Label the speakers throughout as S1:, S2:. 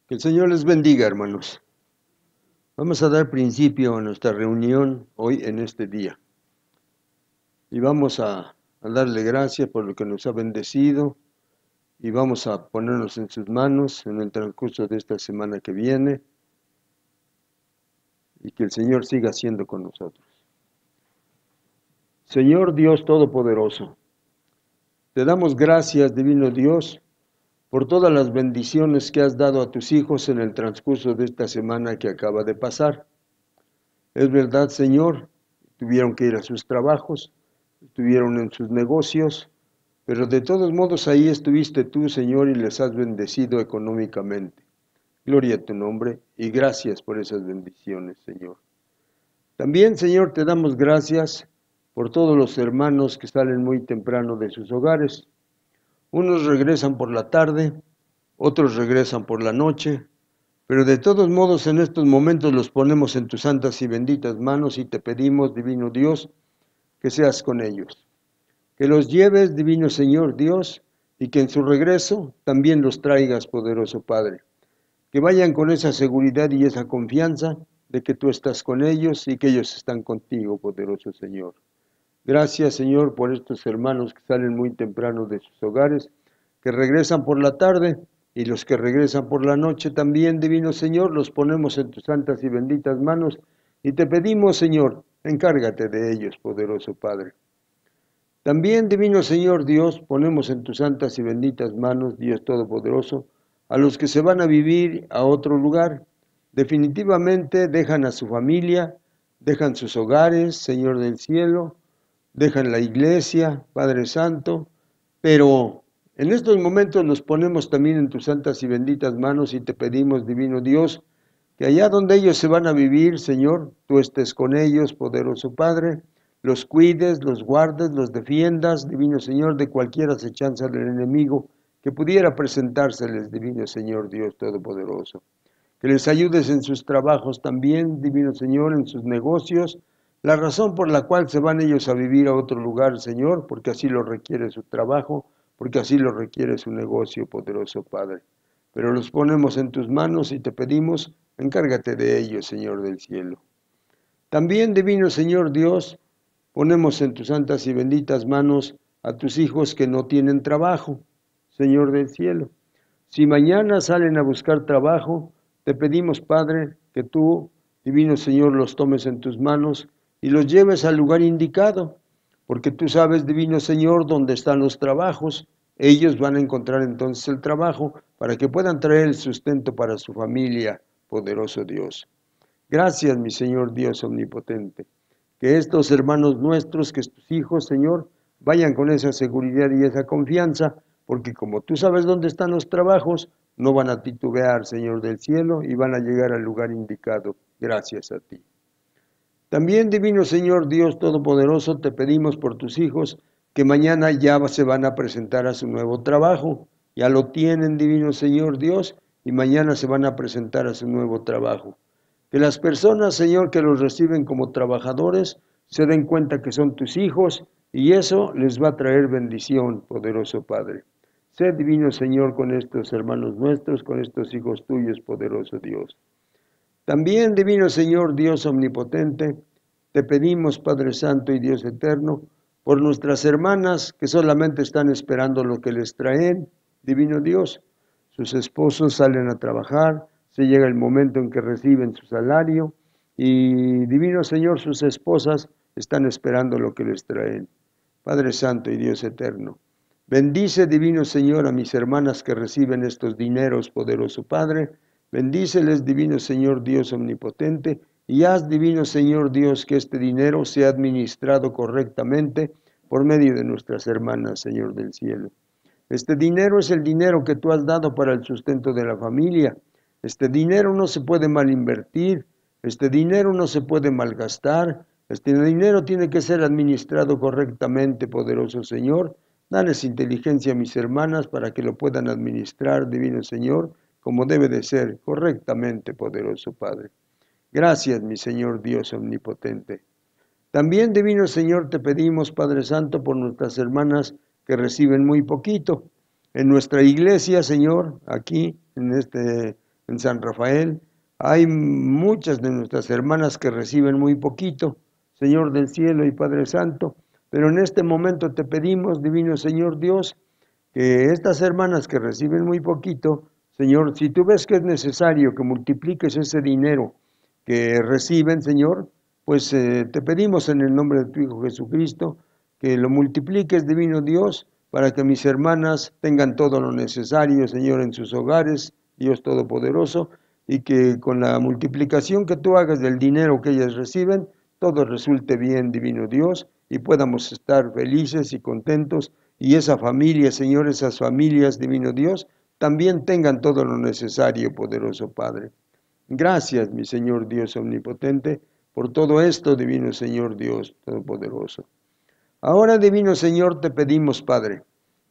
S1: Que el Señor les bendiga, hermanos. Vamos a dar principio a nuestra reunión hoy en este día. Y vamos a darle gracias por lo que nos ha bendecido y vamos a ponernos en sus manos en el transcurso de esta semana que viene y que el Señor siga siendo con nosotros. Señor Dios Todopoderoso, te damos gracias, divino Dios, por todas las bendiciones que has dado a tus hijos en el transcurso de esta semana que acaba de pasar. Es verdad, Señor, tuvieron que ir a sus trabajos, estuvieron en sus negocios, pero de todos modos ahí estuviste tú, Señor, y les has bendecido económicamente. Gloria a tu nombre y gracias por esas bendiciones, Señor. También, Señor, te damos gracias por todos los hermanos que salen muy temprano de sus hogares. Unos regresan por la tarde, otros regresan por la noche, pero de todos modos en estos momentos los ponemos en tus santas y benditas manos y te pedimos, divino Dios, que seas con ellos. Que los lleves, divino Señor Dios, y que en su regreso también los traigas, poderoso Padre. Que vayan con esa seguridad y esa confianza de que tú estás con ellos y que ellos están contigo, poderoso Señor. Gracias, Señor, por estos hermanos que salen muy temprano de sus hogares, que regresan por la tarde y los que regresan por la noche también, divino Señor, los ponemos en tus santas y benditas manos y te pedimos, Señor, encárgate de ellos, poderoso Padre. También, divino Señor Dios, ponemos en tus santas y benditas manos, Dios Todopoderoso, a los que se van a vivir a otro lugar. Definitivamente dejan a su familia, dejan sus hogares, Señor del cielo, dejan la iglesia, Padre Santo, pero en estos momentos los ponemos también en tus santas y benditas manos y te pedimos, divino Dios, que allá donde ellos se van a vivir, Señor, tú estés con ellos, poderoso Padre, los cuides, los guardes, los defiendas, divino Señor, de cualquier acechanza del enemigo que pudiera presentárseles, divino Señor Dios Todopoderoso. Que les ayudes en sus trabajos también, divino Señor, en sus negocios, la razón por la cual se van ellos a vivir a otro lugar, Señor, porque así lo requiere su trabajo, porque así lo requiere su negocio, poderoso Padre. Pero los ponemos en tus manos y te pedimos, encárgate de ellos, Señor del cielo. También, divino Señor Dios, ponemos en tus santas y benditas manos a tus hijos que no tienen trabajo, Señor del cielo. Si mañana salen a buscar trabajo, te pedimos, Padre, que tú, divino Señor, los tomes en tus manos y los lleves al lugar indicado, porque tú sabes, divino Señor, dónde están los trabajos. Ellos van a encontrar entonces el trabajo para que puedan traer el sustento para su familia, poderoso Dios. Gracias, mi Señor Dios omnipotente. Que estos hermanos nuestros, que tus hijos, Señor, vayan con esa seguridad y esa confianza, porque como tú sabes dónde están los trabajos, no van a titubear, Señor del cielo, y van a llegar al lugar indicado. Gracias a ti. También, divino Señor Dios Todopoderoso, te pedimos por tus hijos que mañana ya se van a presentar a su nuevo trabajo. Ya lo tienen, divino Señor Dios, y mañana se van a presentar a su nuevo trabajo. Que las personas, Señor, que los reciben como trabajadores, se den cuenta que son tus hijos y eso les va a traer bendición, poderoso Padre. Sé divino, Señor, con estos hermanos nuestros, con estos hijos tuyos, poderoso Dios. También, divino Señor, Dios omnipotente, te pedimos, Padre Santo y Dios eterno, por nuestras hermanas que solamente están esperando lo que les traen, divino Dios. Sus esposos salen a trabajar, se llega el momento en que reciben su salario y, divino Señor, sus esposas están esperando lo que les traen. Padre Santo y Dios eterno, bendice, divino Señor, a mis hermanas que reciben estos dineros, poderoso Padre. Bendíceles, divino Señor Dios omnipotente, y haz, divino Señor Dios, que este dinero sea administrado correctamente por medio de nuestras hermanas, Señor del cielo. Este dinero es el dinero que tú has dado para el sustento de la familia. Este dinero no se puede mal invertir, este dinero no se puede malgastar, este dinero tiene que ser administrado correctamente, poderoso Señor. Dales inteligencia a mis hermanas para que lo puedan administrar, divino Señor, como debe de ser, correctamente, poderoso Padre. Gracias, mi Señor Dios omnipotente. También, divino Señor, te pedimos, Padre Santo, por nuestras hermanas que reciben muy poquito. En nuestra iglesia, Señor, aquí, en este en San Rafael. Hay muchas de nuestras hermanas que reciben muy poquito, Señor del cielo y Padre Santo, pero en este momento te pedimos, divino Señor Dios, que estas hermanas que reciben muy poquito, Señor, si tú ves que es necesario que multipliques ese dinero que reciben, Señor, pues te pedimos en el nombre de tu Hijo Jesucristo, que lo multipliques, divino Dios, para que mis hermanas tengan todo lo necesario, Señor, en sus hogares, Dios Todopoderoso, y que con la multiplicación que tú hagas del dinero que ellas reciben, todo resulte bien, divino Dios, y podamos estar felices y contentos, y esa familia, Señor, esas familias, divino Dios, también tengan todo lo necesario, poderoso Padre. Gracias, mi Señor Dios omnipotente, por todo esto, divino Señor Dios todopoderoso. Ahora, divino Señor, te pedimos, Padre,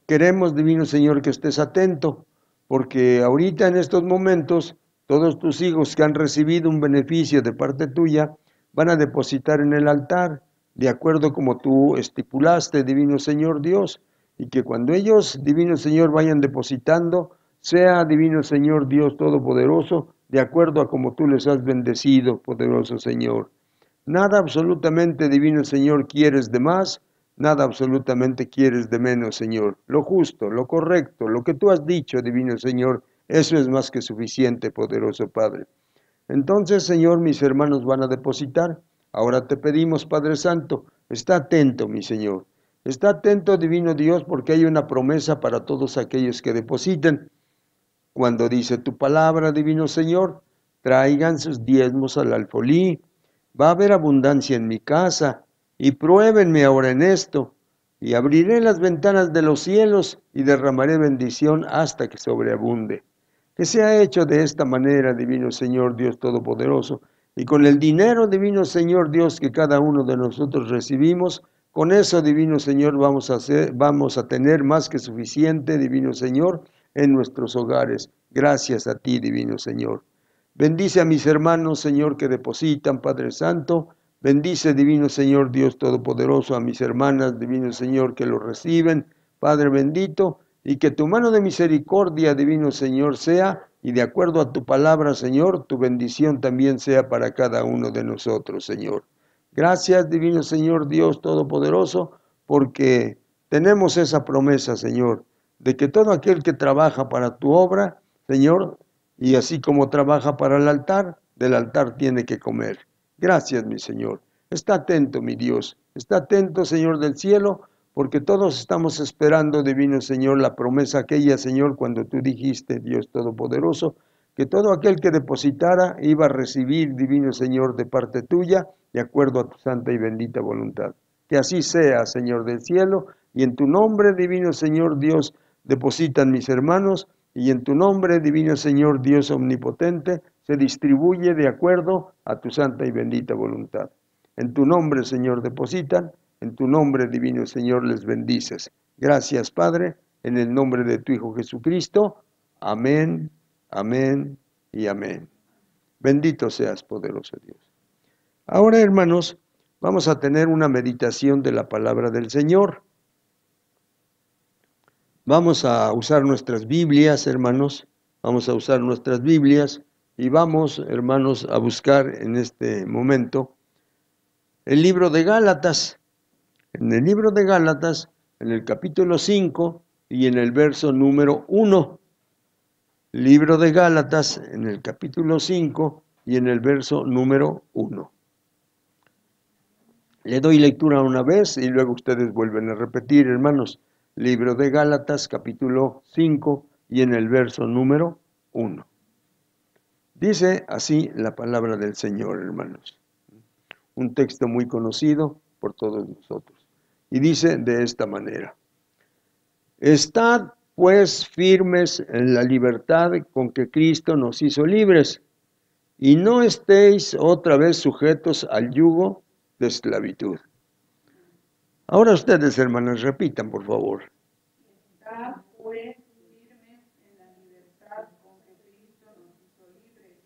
S1: queremos, divino Señor, que estés atento, porque ahorita en estos momentos, todos tus hijos que han recibido un beneficio de parte tuya, van a depositar en el altar, de acuerdo como tú estipulaste, divino Señor Dios, y que cuando ellos, divino Señor, vayan depositando, sea, divino Señor Dios Todopoderoso, de acuerdo a como tú les has bendecido, poderoso Señor. Nada absolutamente, divino Señor, quieres de más, nada absolutamente quieres de menos, Señor. Lo justo, lo correcto, lo que tú has dicho, divino Señor, eso es más que suficiente, poderoso Padre. Entonces, Señor, mis hermanos van a depositar. Ahora te pedimos, Padre Santo, está atento, mi Señor. Está atento, divino Dios, porque hay una promesa para todos aquellos que depositen. Cuando dice tu palabra, divino Señor, traigan sus diezmos al alfolí. Va a haber abundancia en mi casa, y pruébenme ahora en esto, y abriré las ventanas de los cielos, y derramaré bendición hasta que sobreabunde. Que sea hecho de esta manera, divino Señor Dios Todopoderoso, y con el dinero, divino Señor Dios, que cada uno de nosotros recibimos, con eso, divino Señor, vamos a tener más que suficiente, divino Señor, en nuestros hogares. Gracias a ti, divino Señor. Bendice a mis hermanos, Señor, que depositan, Padre Santo. Bendice, divino Señor, Dios Todopoderoso, a mis hermanas, divino Señor, que lo reciben, Padre bendito, y que tu mano de misericordia, divino Señor, sea, y de acuerdo a tu palabra, Señor, tu bendición también sea para cada uno de nosotros, Señor. Gracias, divino Señor, Dios Todopoderoso, porque tenemos esa promesa, Señor, de que todo aquel que trabaja para tu obra, Señor, y así como trabaja para el altar, del altar tiene que comer. Gracias, mi Señor. Está atento, mi Dios. Está atento, Señor del cielo, porque todos estamos esperando, divino Señor, la promesa aquella, Señor, cuando tú dijiste, Dios Todopoderoso, que todo aquel que depositara iba a recibir, divino Señor, de parte tuya, de acuerdo a tu santa y bendita voluntad. Que así sea, Señor del cielo, y en tu nombre, divino Señor Dios, depositan mis hermanos, y en tu nombre, divino Señor Dios omnipotente, se distribuye de acuerdo a tu santa y bendita voluntad. En tu nombre, Señor, depositan, en tu nombre, divino Señor, les bendices. Gracias, Padre, en el nombre de tu Hijo Jesucristo. Amén, amén y amén. Bendito seas, poderoso Dios. Ahora, hermanos, vamos a tener una meditación de la palabra del Señor. Vamos a usar nuestras Biblias, hermanos. Vamos a usar nuestras Biblias y vamos, hermanos, a buscar en este momento el libro de Gálatas. En el libro de Gálatas, en el capítulo 5 y en el verso número 1. Libro de Gálatas, en el capítulo 5 y en el verso número 1. Le doy lectura una vez y luego ustedes vuelven a repetir, hermanos. Libro de Gálatas, capítulo 5 y en el verso número 1. Dice así la palabra del Señor, hermanos. Un texto muy conocido por todos nosotros. Y dice de esta manera: Estad pues firmes en la libertad con que Cristo nos hizo libres, y no estéis otra vez sujetos al yugo de esclavitud. Ahora ustedes, hermanos, repitan, por favor.
S2: Estad pues firmes en la libertad con que Cristo nos hizo libres,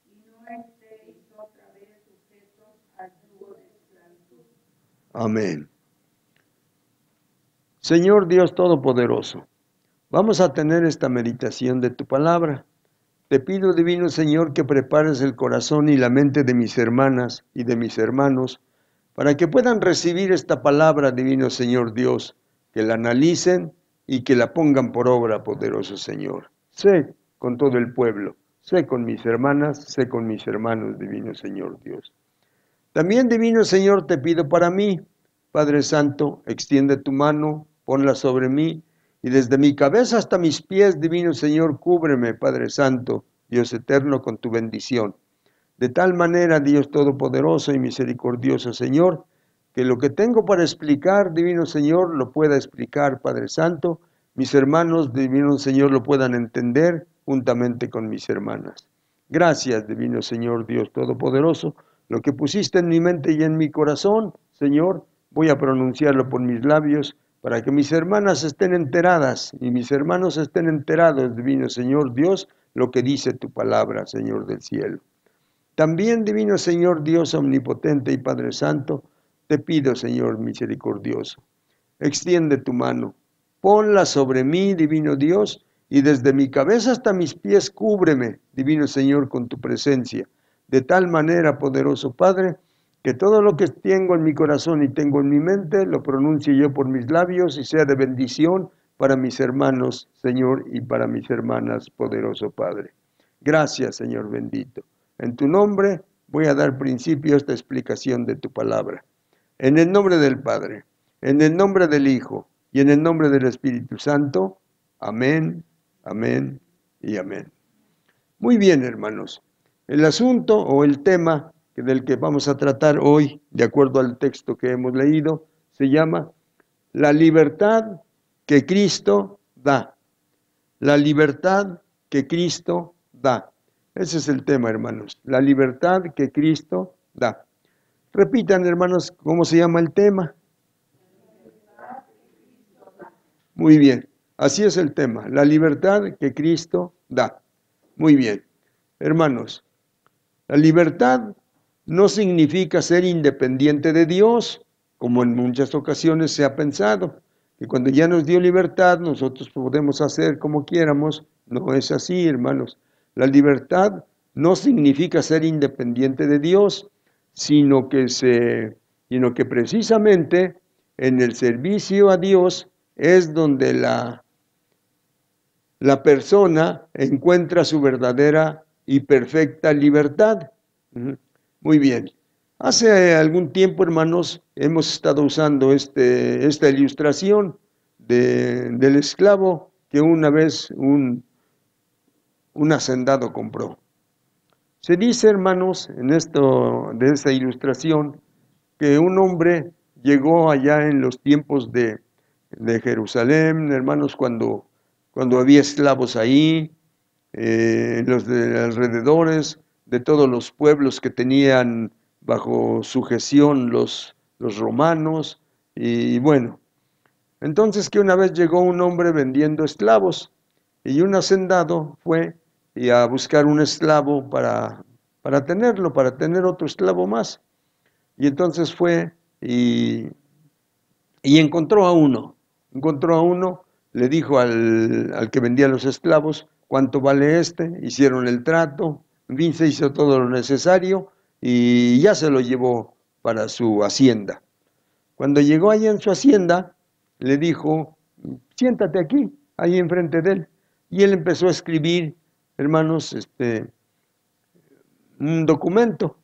S2: y no estéis otra vez sujetos al yugo de esclavitud.
S1: Amén. Señor Dios Todopoderoso, vamos a tener esta meditación de tu palabra, te pido, divino Señor, que prepares el corazón y la mente de mis hermanas y de mis hermanos, para que puedan recibir esta palabra, divino Señor Dios, que la analicen y que la pongan por obra, poderoso Señor. Sé con todo el pueblo, sé con mis hermanas, sé con mis hermanos, divino Señor Dios. También, divino Señor, te pido para mí, Padre Santo, extiende tu mano, ponla sobre mí, y desde mi cabeza hasta mis pies, divino Señor, cúbreme, Padre Santo, Dios eterno, con tu bendición. De tal manera, Dios Todopoderoso y Misericordioso Señor, que lo que tengo para explicar, divino Señor, lo pueda explicar, Padre Santo, mis hermanos, divino Señor, lo puedan entender juntamente con mis hermanas. Gracias, divino Señor, Dios Todopoderoso, lo que pusiste en mi mente y en mi corazón, Señor, voy a pronunciarlo por mis labios, para que mis hermanas estén enteradas y mis hermanos estén enterados, divino Señor Dios, lo que dice tu palabra, Señor del cielo. También, divino Señor Dios omnipotente y Padre Santo, te pido, Señor misericordioso, extiende tu mano, ponla sobre mí, divino Dios, y desde mi cabeza hasta mis pies cúbreme, divino Señor, con tu presencia, de tal manera, poderoso Padre, que todo lo que tengo en mi corazón y tengo en mi mente, lo pronuncie yo por mis labios y sea de bendición para mis hermanos, Señor, y para mis hermanas, poderoso Padre. Gracias, Señor bendito. En tu nombre voy a dar principio a esta explicación de tu palabra. En el nombre del Padre, en el nombre del Hijo y en el nombre del Espíritu Santo. Amén, amén y amén. Muy bien, hermanos. El asunto o el tema del que vamos a tratar hoy, de acuerdo al texto que hemos leído, se llama la libertad que Cristo da. La libertad que Cristo da. Ese es el tema, hermanos. La libertad que Cristo da. Repitan, hermanos, ¿cómo se llama el tema? Muy bien. Así es el tema. La libertad que Cristo da. Muy bien. Hermanos, la libertad no significa ser independiente de Dios, como en muchas ocasiones se ha pensado, que cuando ya nos dio libertad nosotros podemos hacer como quieramos. No es así, hermanos. La libertad no significa ser independiente de Dios, sino que precisamente en el servicio a Dios es donde la persona encuentra su verdadera y perfecta libertad. Muy bien. Hace algún tiempo, hermanos, hemos estado usando esta ilustración del esclavo que una vez un hacendado compró. Se dice, hermanos, de esta ilustración, que un hombre llegó allá en los tiempos de Jerusalén, hermanos, cuando había esclavos ahí, en los alrededores de todos los pueblos que tenían bajo sujeción los romanos, y bueno, entonces que una vez llegó un hombre vendiendo esclavos, y un hacendado fue a buscar un esclavo para tener otro esclavo más, y entonces fue y encontró a uno, le dijo al que vendía los esclavos, ¿cuánto vale este? Hicieron el trato, en fin, se hizo todo lo necesario y ya se lo llevó para su hacienda. Cuando llegó allá en su hacienda, le dijo, siéntate aquí, ahí enfrente de él. Y él empezó a escribir, hermanos, un documento.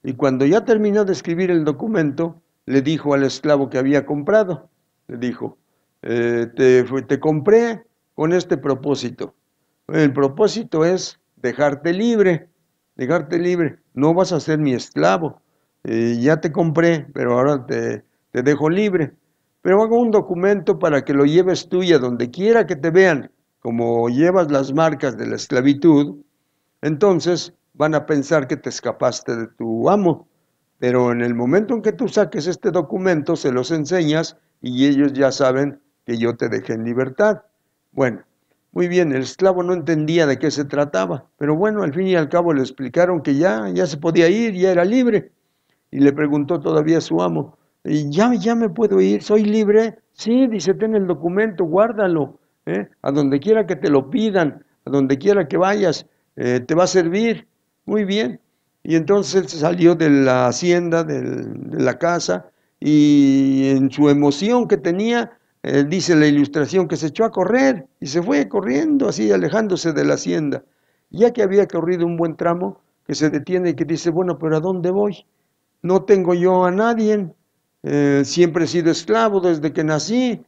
S1: Y cuando ya terminó de escribir el documento, le dijo al esclavo que había comprado, le dijo, te compré con este propósito. El propósito es dejarte libre, no vas a ser mi esclavo. Ya te compré, pero ahora te dejo libre. Pero hago un documento para que lo lleves tú y a donde quiera que te vean, como llevas las marcas de la esclavitud, entonces van a pensar que te escapaste de tu amo. Pero en el momento en que tú saques este documento, se los enseñas y ellos ya saben que yo te dejé en libertad. Bueno, muy bien, el esclavo no entendía de qué se trataba, pero bueno, al fin y al cabo le explicaron que ya se podía ir, ya era libre. Y le preguntó todavía a su amo, ¿ya me puedo ir? ¿Soy libre? Sí, dice, ten el documento, guárdalo, a donde quiera que te lo pidan, a donde quiera que vayas, te va a servir. Muy bien. Y entonces él se salió de la hacienda, de la casa, y en su emoción que tenía, dice la ilustración, que se echó a correr y se fue corriendo, así alejándose de la hacienda. Ya que había corrido un buen tramo, que se detiene y que dice, bueno, pero ¿a dónde voy? No tengo yo a nadie, siempre he sido esclavo desde que nací,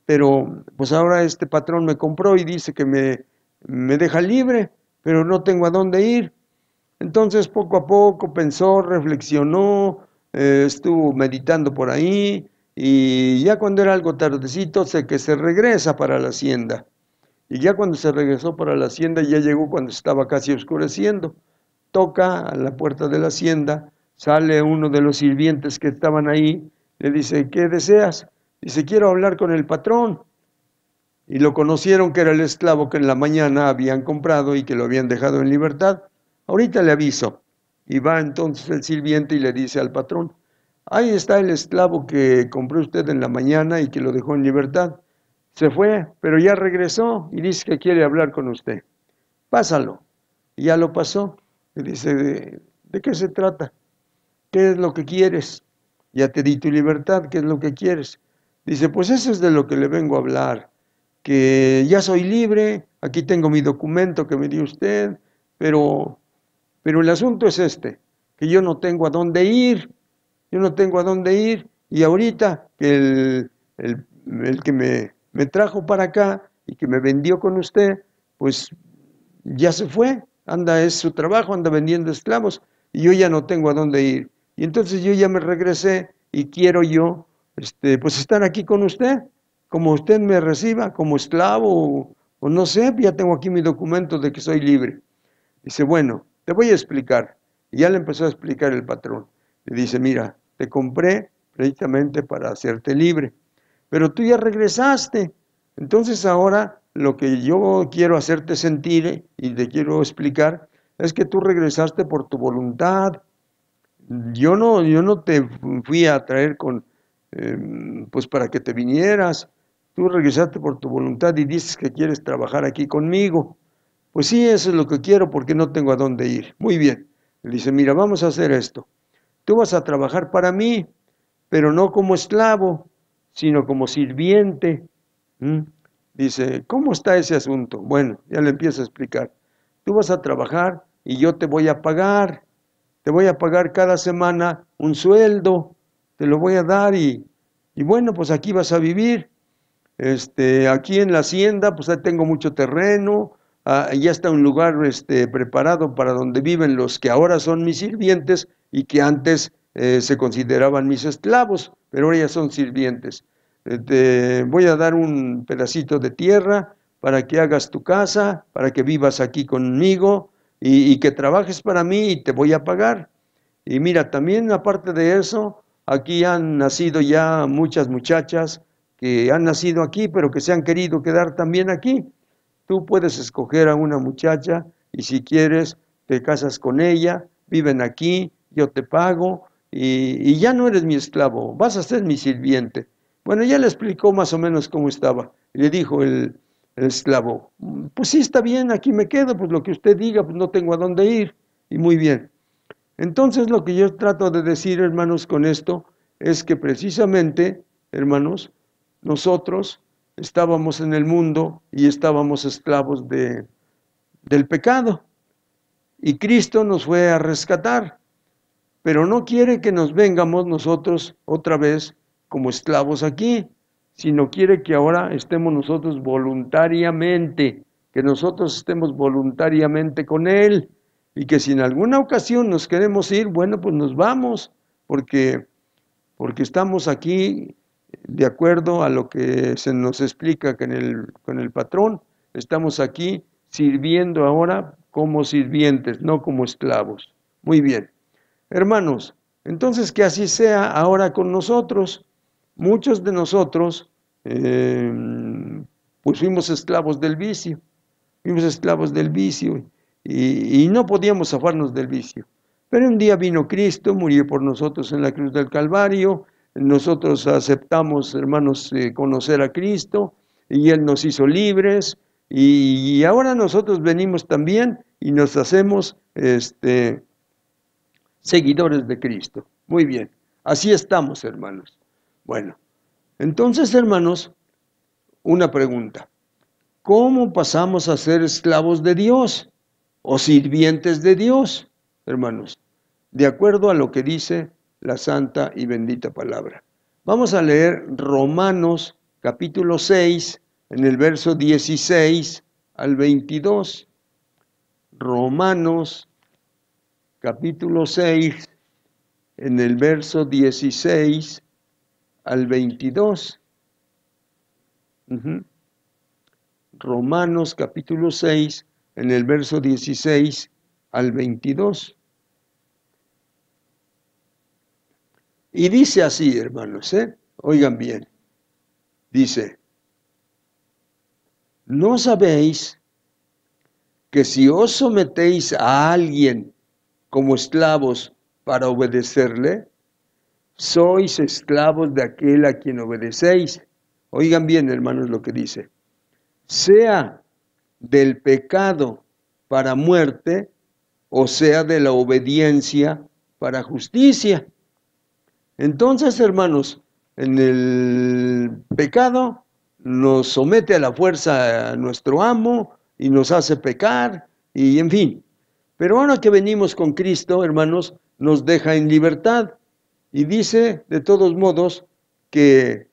S1: pero pues ahora este patrón me compró y dice que me deja libre, pero no tengo a dónde ir. Entonces poco a poco pensó, reflexionó, estuvo meditando por ahí y ya cuando era algo tardecito sé que se regresa para la hacienda. Y ya cuando se regresó para la hacienda ya llegó cuando estaba casi oscureciendo. Toca a la puerta de la hacienda, sale uno de los sirvientes que estaban ahí, le dice, ¿qué deseas? Dice, quiero hablar con el patrón. Y lo conocieron que era el esclavo que en la mañana habían comprado y que lo habían dejado en libertad. Ahorita le aviso. Y va entonces el sirviente y le dice al patrón, ahí está el esclavo que compró usted en la mañana y que lo dejó en libertad. Se fue, pero ya regresó y dice que quiere hablar con usted. Pásalo. Y ya lo pasó. Y dice, ¿de qué se trata? ¿Qué es lo que quieres? Ya te di tu libertad, ¿qué es lo que quieres? Dice, pues eso es de lo que le vengo a hablar, que ya soy libre, aquí tengo mi documento que me dio usted, pero el asunto es este, que yo no tengo a dónde ir, yo no tengo a dónde ir, y ahorita que el que me trajo para acá y que me vendió con usted, pues ya se fue, anda, es su trabajo, anda vendiendo esclavos, y yo ya no tengo a dónde ir. Y entonces yo ya me regresé y quiero yo, pues estar aquí con usted, como usted me reciba, como esclavo, o no sé, ya tengo aquí mi documento de que soy libre. Dice, bueno, te voy a explicar. Y ya le empezó a explicar el patrón. Le dice, mira, te compré precisamente para hacerte libre, pero tú ya regresaste. Entonces ahora lo que yo quiero hacerte sentir y te quiero explicar es que tú regresaste por tu voluntad. Yo no te fui a traer pues para que te vinieras. Tú regresaste por tu voluntad y dices que quieres trabajar aquí conmigo. Pues sí, eso es lo que quiero porque no tengo a dónde ir. Muy bien. Le dice, mira, vamos a hacer esto. Tú vas a trabajar para mí, pero no como esclavo, sino como sirviente. ¿Mm? Dice, ¿cómo está ese asunto? Bueno, ya le empiezo a explicar. Tú vas a trabajar y yo te voy a pagar. Te voy a pagar cada semana un sueldo. Te lo voy a dar y bueno, pues aquí vas a vivir. Aquí en la hacienda, pues ahí tengo mucho terreno, ya está un lugar preparado para donde viven los que ahora son mis sirvientes y que antes se consideraban mis esclavos, pero ahora ya son sirvientes. Te voy a dar un pedacito de tierra para que hagas tu casa, para que vivas aquí conmigo y que trabajes para mí y te voy a pagar. Y mira, también aparte de eso, aquí han nacido ya muchas muchachas que han nacido aquí, pero que se han querido quedar también aquí. Tú puedes escoger a una muchacha y si quieres te casas con ella, viven aquí, yo te pago y ya no eres mi esclavo, vas a ser mi sirviente. Bueno, ya le explicó más o menos cómo estaba. Y le dijo el esclavo, pues sí, está bien, aquí me quedo, pues lo que usted diga, pues no tengo a dónde ir. Y muy bien. Entonces lo que yo trato de decir, hermanos, con esto, es que precisamente, hermanos, nosotros estábamos en el mundo y estábamos esclavos del pecado. Y Cristo nos fue a rescatar, pero no quiere que nos vengamos nosotros otra vez como esclavos aquí, sino quiere que ahora estemos nosotros voluntariamente, que nosotros estemos voluntariamente con Él, y que si en alguna ocasión nos queremos ir, bueno, pues nos vamos, porque estamos aquí de acuerdo a lo que se nos explica con el patrón, estamos aquí sirviendo ahora como sirvientes, no como esclavos. Muy bien. Hermanos, entonces que así sea ahora con nosotros. Muchos de nosotros pues fuimos esclavos del vicio, y no podíamos zafarnos del vicio. Pero un día vino Cristo, murió por nosotros en la cruz del Calvario, nosotros aceptamos, hermanos, conocer a Cristo, y Él nos hizo libres, Y ahora nosotros venimos también y nos hacemos seguidores de Cristo. Muy bien, así estamos, hermanos. Bueno, entonces, hermanos, una pregunta. ¿Cómo pasamos a ser esclavos de Dios o sirvientes de Dios, hermanos? De acuerdo a lo que dice la santa y bendita palabra. Vamos a leer Romanos capítulo 6, en el verso 16 al 22. Romanos capítulo 6, en el verso 16 al 22. Romanos capítulo 6, en el verso 16 al 22. Y dice así, hermanos, oigan bien, dice, ¿no sabéis que si os sometéis a alguien como esclavos para obedecerle, sois esclavos de aquel a quien obedecéis? Oigan bien, hermanos, lo que dice, sea del pecado para muerte, o sea de la obediencia para justicia. Entonces, hermanos, en el pecado nos somete a la fuerza a nuestro amo y nos hace pecar y en fin. Pero ahora que venimos con Cristo, hermanos, nos deja en libertad y dice de todos modos que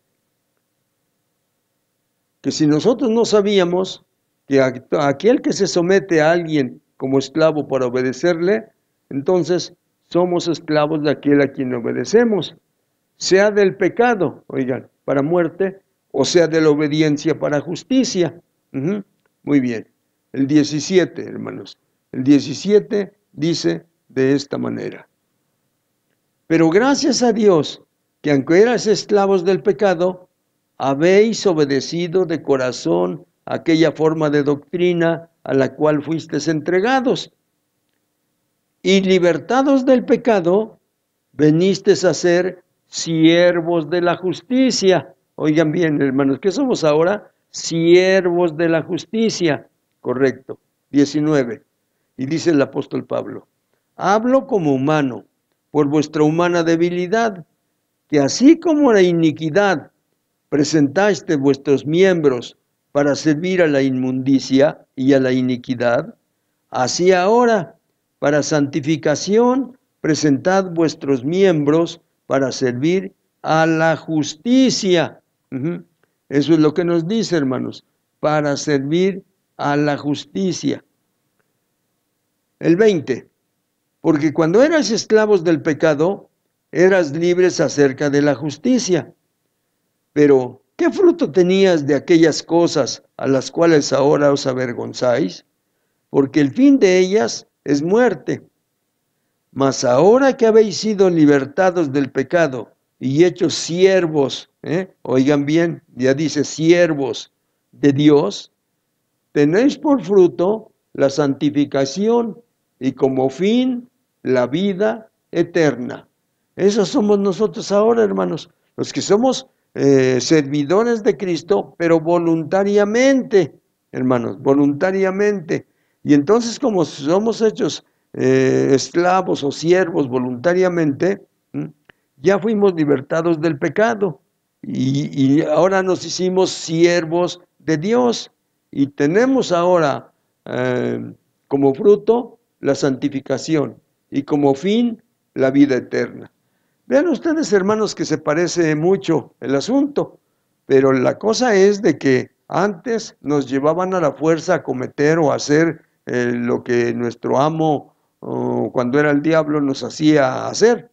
S1: si nosotros no sabíamos que aquel que se somete a alguien como esclavo para obedecerle, entonces somos esclavos de aquel a quien obedecemos, sea del pecado, oigan, para muerte, o sea de la obediencia para justicia. Muy bien. El 17, hermanos. El 17 dice de esta manera. Pero gracias a Dios, que aunque eras esclavos del pecado, habéis obedecido de corazón aquella forma de doctrina a la cual fuisteis entregados. Y libertados del pecado, venisteis a ser siervos de la justicia. Oigan bien, hermanos, ¿qué somos ahora? Siervos de la justicia. Correcto. 19. Y dice el apóstol Pablo, hablo como humano, por vuestra humana debilidad, que así como la iniquidad presentaste vuestros miembros para servir a la inmundicia y a la iniquidad, así ahora, para santificación, presentad vuestros miembros para servir a la justicia. Eso es lo que nos dice, hermanos, para servir a la justicia. El 20. Porque cuando eras esclavos del pecado, eras libres acerca de la justicia. Pero, ¿qué fruto tenías de aquellas cosas a las cuales ahora os avergonzáis? Porque el fin de ellas es muerte. Mas ahora que habéis sido libertados del pecado y hechos siervos, oigan bien, ya dice siervos de Dios, tenéis por fruto la santificación y como fin la vida eterna. Esos somos nosotros ahora, hermanos, los que somos servidores de Cristo, pero voluntariamente, hermanos, voluntariamente. Y entonces, como somos hechos esclavos o siervos voluntariamente, ya fuimos libertados del pecado y ahora nos hicimos siervos de Dios y tenemos ahora como fruto la santificación y como fin la vida eterna. Vean ustedes, hermanos, que se parece mucho el asunto, pero la cosa es de que antes nos llevaban a la fuerza a cometer o a hacer lo que nuestro amo, cuando era el diablo, nos hacía hacer.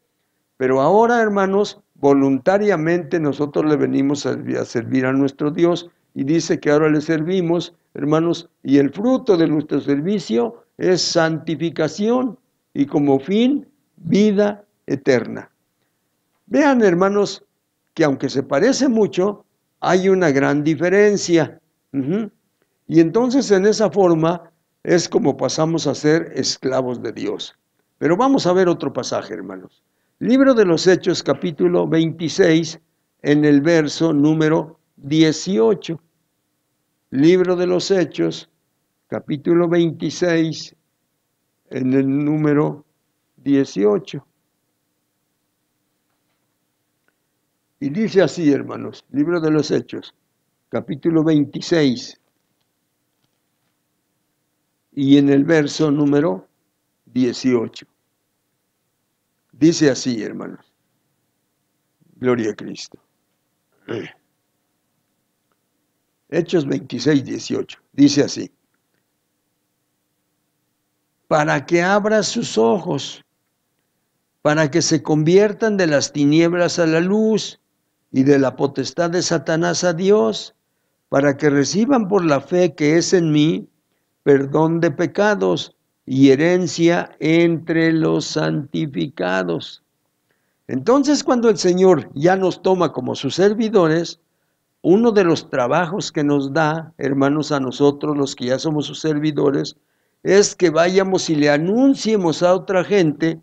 S1: Pero ahora, hermanos, voluntariamente nosotros le venimos a servir a nuestro Dios y dice que ahora le servimos, hermanos, y el fruto de nuestro servicio es santificación y como fin, vida eterna. Vean, hermanos, que aunque se parece mucho, hay una gran diferencia. Y entonces en esa forma es como pasamos a ser esclavos de Dios. Pero vamos a ver otro pasaje, hermanos. Libro de los Hechos, capítulo 26, en el verso número 18. Libro de los Hechos, capítulo 26, en el número 18. Y dice así, hermanos, Libro de los Hechos, capítulo 26, y en el verso número 18. Dice así, hermanos. Gloria a Cristo. Hechos 26, 18. Dice así. Para que abra sus ojos, para que se conviertan de las tinieblas a la luz y de la potestad de Satanás a Dios, para que reciban por la fe que es en mí perdón de pecados y herencia entre los santificados. Entonces, cuando el Señor ya nos toma como sus servidores, uno de los trabajos que nos da, hermanos, a nosotros, los que ya somos sus servidores, es que vayamos y le anunciemos a otra gente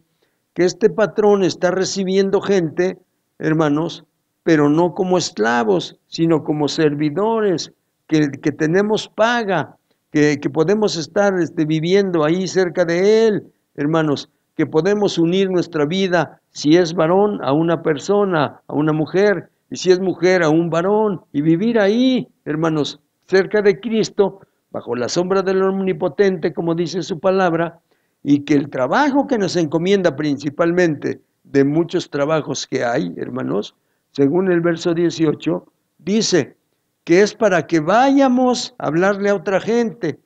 S1: que este patrón está recibiendo gente, hermanos, pero no como esclavos, sino como servidores, que tenemos paga, que podemos estar viviendo ahí cerca de él, hermanos, que podemos unir nuestra vida, si es varón, a una persona, a una mujer, y si es mujer, a un varón, y vivir ahí, hermanos, cerca de Cristo, bajo la sombra del Omnipotente, como dice su palabra, y que el trabajo que nos encomienda principalmente de muchos trabajos que hay, hermanos, según el verso 18, dice que es para que vayamos a hablarle a otra gente,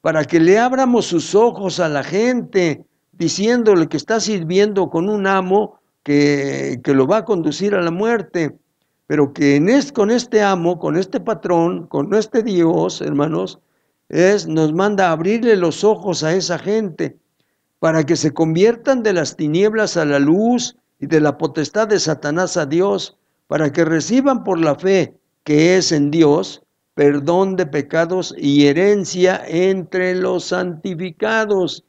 S1: para que le abramos sus ojos a la gente, diciéndole que está sirviendo con un amo que lo va a conducir a la muerte, pero que con este amo, con este patrón, con este Dios, hermanos, nos manda a abrirle los ojos a esa gente, para que se conviertan de las tinieblas a la luz y de la potestad de Satanás a Dios, para que reciban por la fe que es en Dios, perdón de pecados y herencia entre los santificados.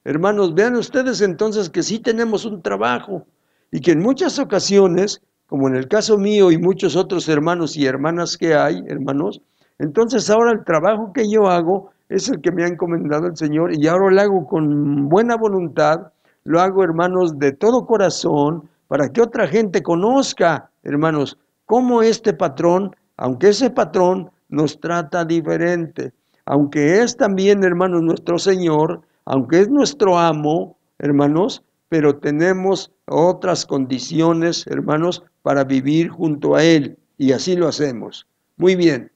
S1: Hermanos, vean ustedes entonces que sí tenemos un trabajo y que en muchas ocasiones, como en el caso mío y muchos otros hermanos y hermanas que hay, hermanos, entonces ahora el trabajo que yo hago es el que me ha encomendado el Señor y ahora lo hago con buena voluntad, lo hago, hermanos, de todo corazón, para que otra gente conozca, hermanos, cómo este patrón, aunque ese patrón nos trata diferente, aunque es también, hermanos, nuestro Señor, aunque es nuestro amo, hermanos, pero tenemos otras condiciones, hermanos, para vivir junto a Él, y así lo hacemos. Muy bien.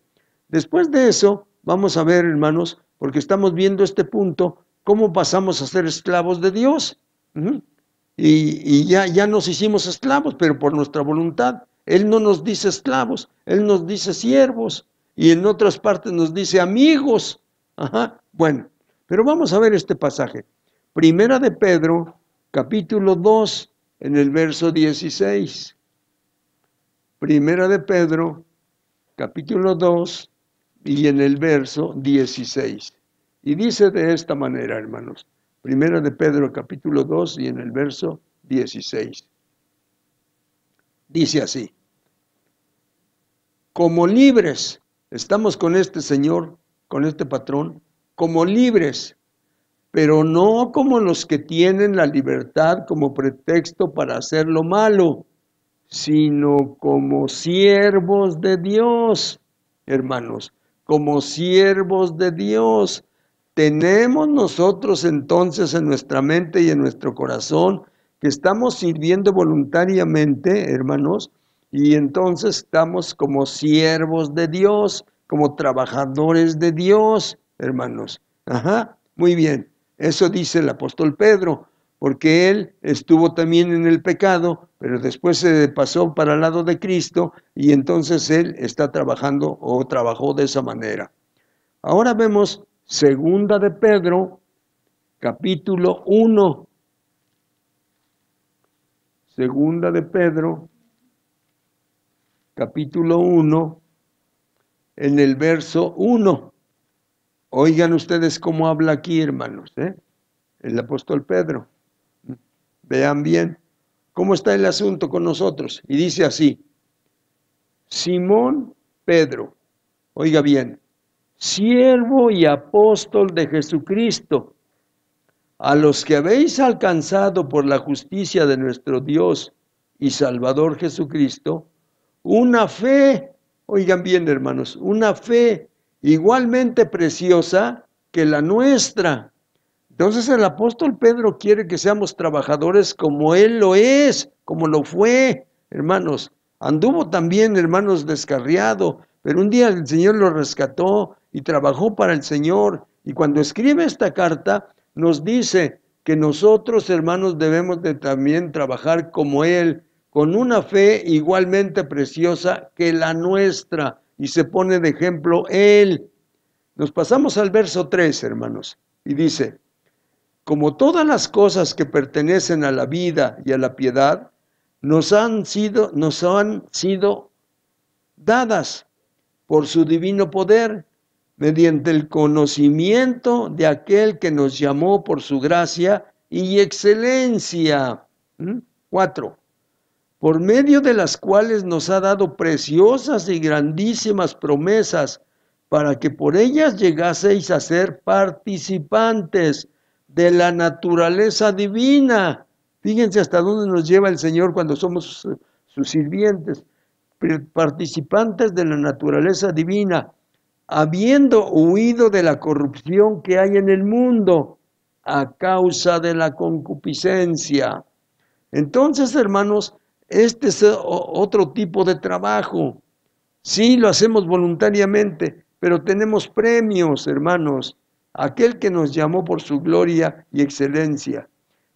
S1: Después de eso, vamos a ver, hermanos, porque estamos viendo este punto, cómo pasamos a ser esclavos de Dios. Y ya nos hicimos esclavos, pero por nuestra voluntad. Él no nos dice esclavos, Él nos dice siervos, y en otras partes nos dice amigos. Bueno, pero vamos a ver este pasaje. Primera de Pedro, capítulo 2, en el verso 16. Primera de Pedro, capítulo 2, y en el verso 16. Y dice de esta manera, hermanos. Primera de Pedro, capítulo 2, y en el verso 16. Dice así. Como libres, estamos con este Señor, con este patrón, como libres, pero no como los que tienen la libertad como pretexto para hacer lo malo, sino como siervos de Dios, hermanos, como siervos de Dios. Tenemos nosotros entonces en nuestra mente y en nuestro corazón que estamos sirviendo voluntariamente, hermanos, y entonces estamos como siervos de Dios, como trabajadores de Dios, hermanos. Muy bien. Eso dice el apóstol Pedro, porque él estuvo también en el pecado, pero después se pasó para el lado de Cristo y entonces él está trabajando o trabajó de esa manera. Ahora vemos Segunda de Pedro, capítulo 1. Segunda de Pedro, capítulo 1, en el verso 1. Oigan ustedes cómo habla aquí, hermanos, el apóstol Pedro. Vean bien cómo está el asunto con nosotros. Y dice así, Simón Pedro, oiga bien, siervo y apóstol de Jesucristo, a los que habéis alcanzado por la justicia de nuestro Dios y Salvador Jesucristo, una fe, oigan bien hermanos, una fe igualmente preciosa que la nuestra. Entonces el apóstol Pedro quiere que seamos trabajadores como él lo es, como lo fue, hermanos. Anduvo también, hermanos, descarriado, pero un día el Señor lo rescató y trabajó para el Señor. Y cuando escribe esta carta, nos dice que nosotros, hermanos, debemos de también trabajar como Él, con una fe igualmente preciosa que la nuestra. Y se pone de ejemplo Él. Nos pasamos al verso 3, hermanos, y dice: como todas las cosas que pertenecen a la vida y a la piedad, nos han sido dadas por su divino poder, mediante el conocimiento de aquel que nos llamó por su gracia y excelencia. 4. Por medio de las cuales nos ha dado preciosas y grandísimas promesas, para que por ellas llegaseis a ser participantes de la naturaleza divina. Fíjense hasta dónde nos lleva el Señor cuando somos sus sirvientes, participantes de la naturaleza divina, habiendo huido de la corrupción que hay en el mundo a causa de la concupiscencia. Entonces, hermanos, este es otro tipo de trabajo. Sí, lo hacemos voluntariamente, pero tenemos premios, hermanos. Aquel que nos llamó por su gloria y excelencia,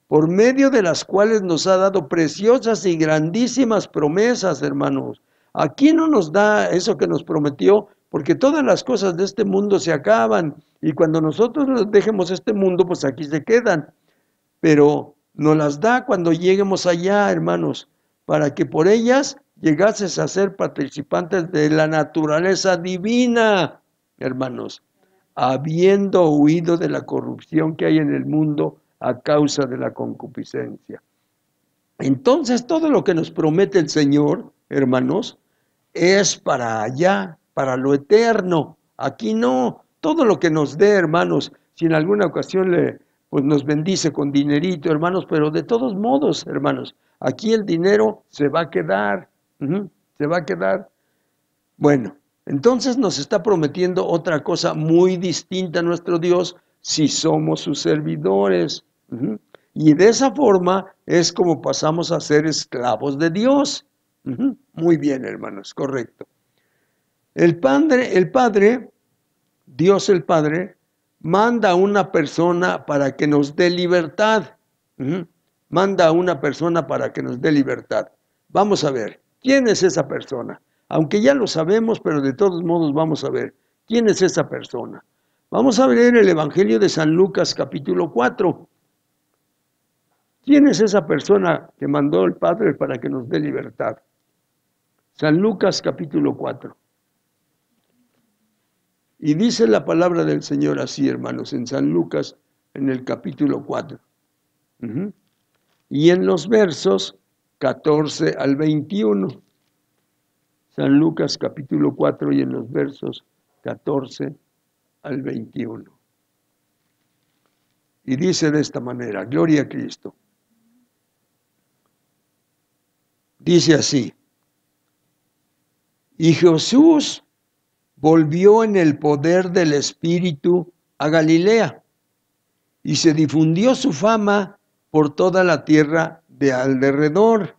S1: por medio de las cuales nos ha dado preciosas y grandísimas promesas, hermanos. Aquí no nos da eso que nos prometió, porque todas las cosas de este mundo se acaban, y cuando nosotros dejemos este mundo, pues aquí se quedan. Pero nos las da cuando lleguemos allá, hermanos, para que por ellas llegases a ser participantes de la naturaleza divina, hermanos, habiendo huido de la corrupción que hay en el mundo a causa de la concupiscencia. Entonces, todo lo que nos promete el Señor, hermanos, es para allá, para lo eterno. Aquí no. Todo lo que nos dé, hermanos, si en alguna ocasión pues nos bendice con dinerito, hermanos, pero de todos modos, hermanos, aquí el dinero se va a quedar, se va a quedar. Bueno, entonces nos está prometiendo otra cosa muy distinta a nuestro Dios si somos sus servidores. Y de esa forma es como pasamos a ser esclavos de Dios. Muy bien, hermanos, correcto. El Padre, Dios el Padre, manda a una persona para que nos dé libertad. Manda a una persona para que nos dé libertad. Vamos a ver, ¿quién es esa persona? Aunque ya lo sabemos, pero de todos modos vamos a ver, ¿quién es esa persona? Vamos a ver el Evangelio de San Lucas capítulo 4. ¿Quién es esa persona que mandó el Padre para que nos dé libertad? San Lucas capítulo 4. Y dice la palabra del Señor así, hermanos, en San Lucas, en el capítulo 4. Y en los versos 14 al 21. San Lucas capítulo 4 y en los versos 14 al 21. Y dice de esta manera, gloria a Cristo. Dice así: y Jesús volvió en el poder del Espíritu a Galilea, y se difundió su fama por toda la tierra de alrededor.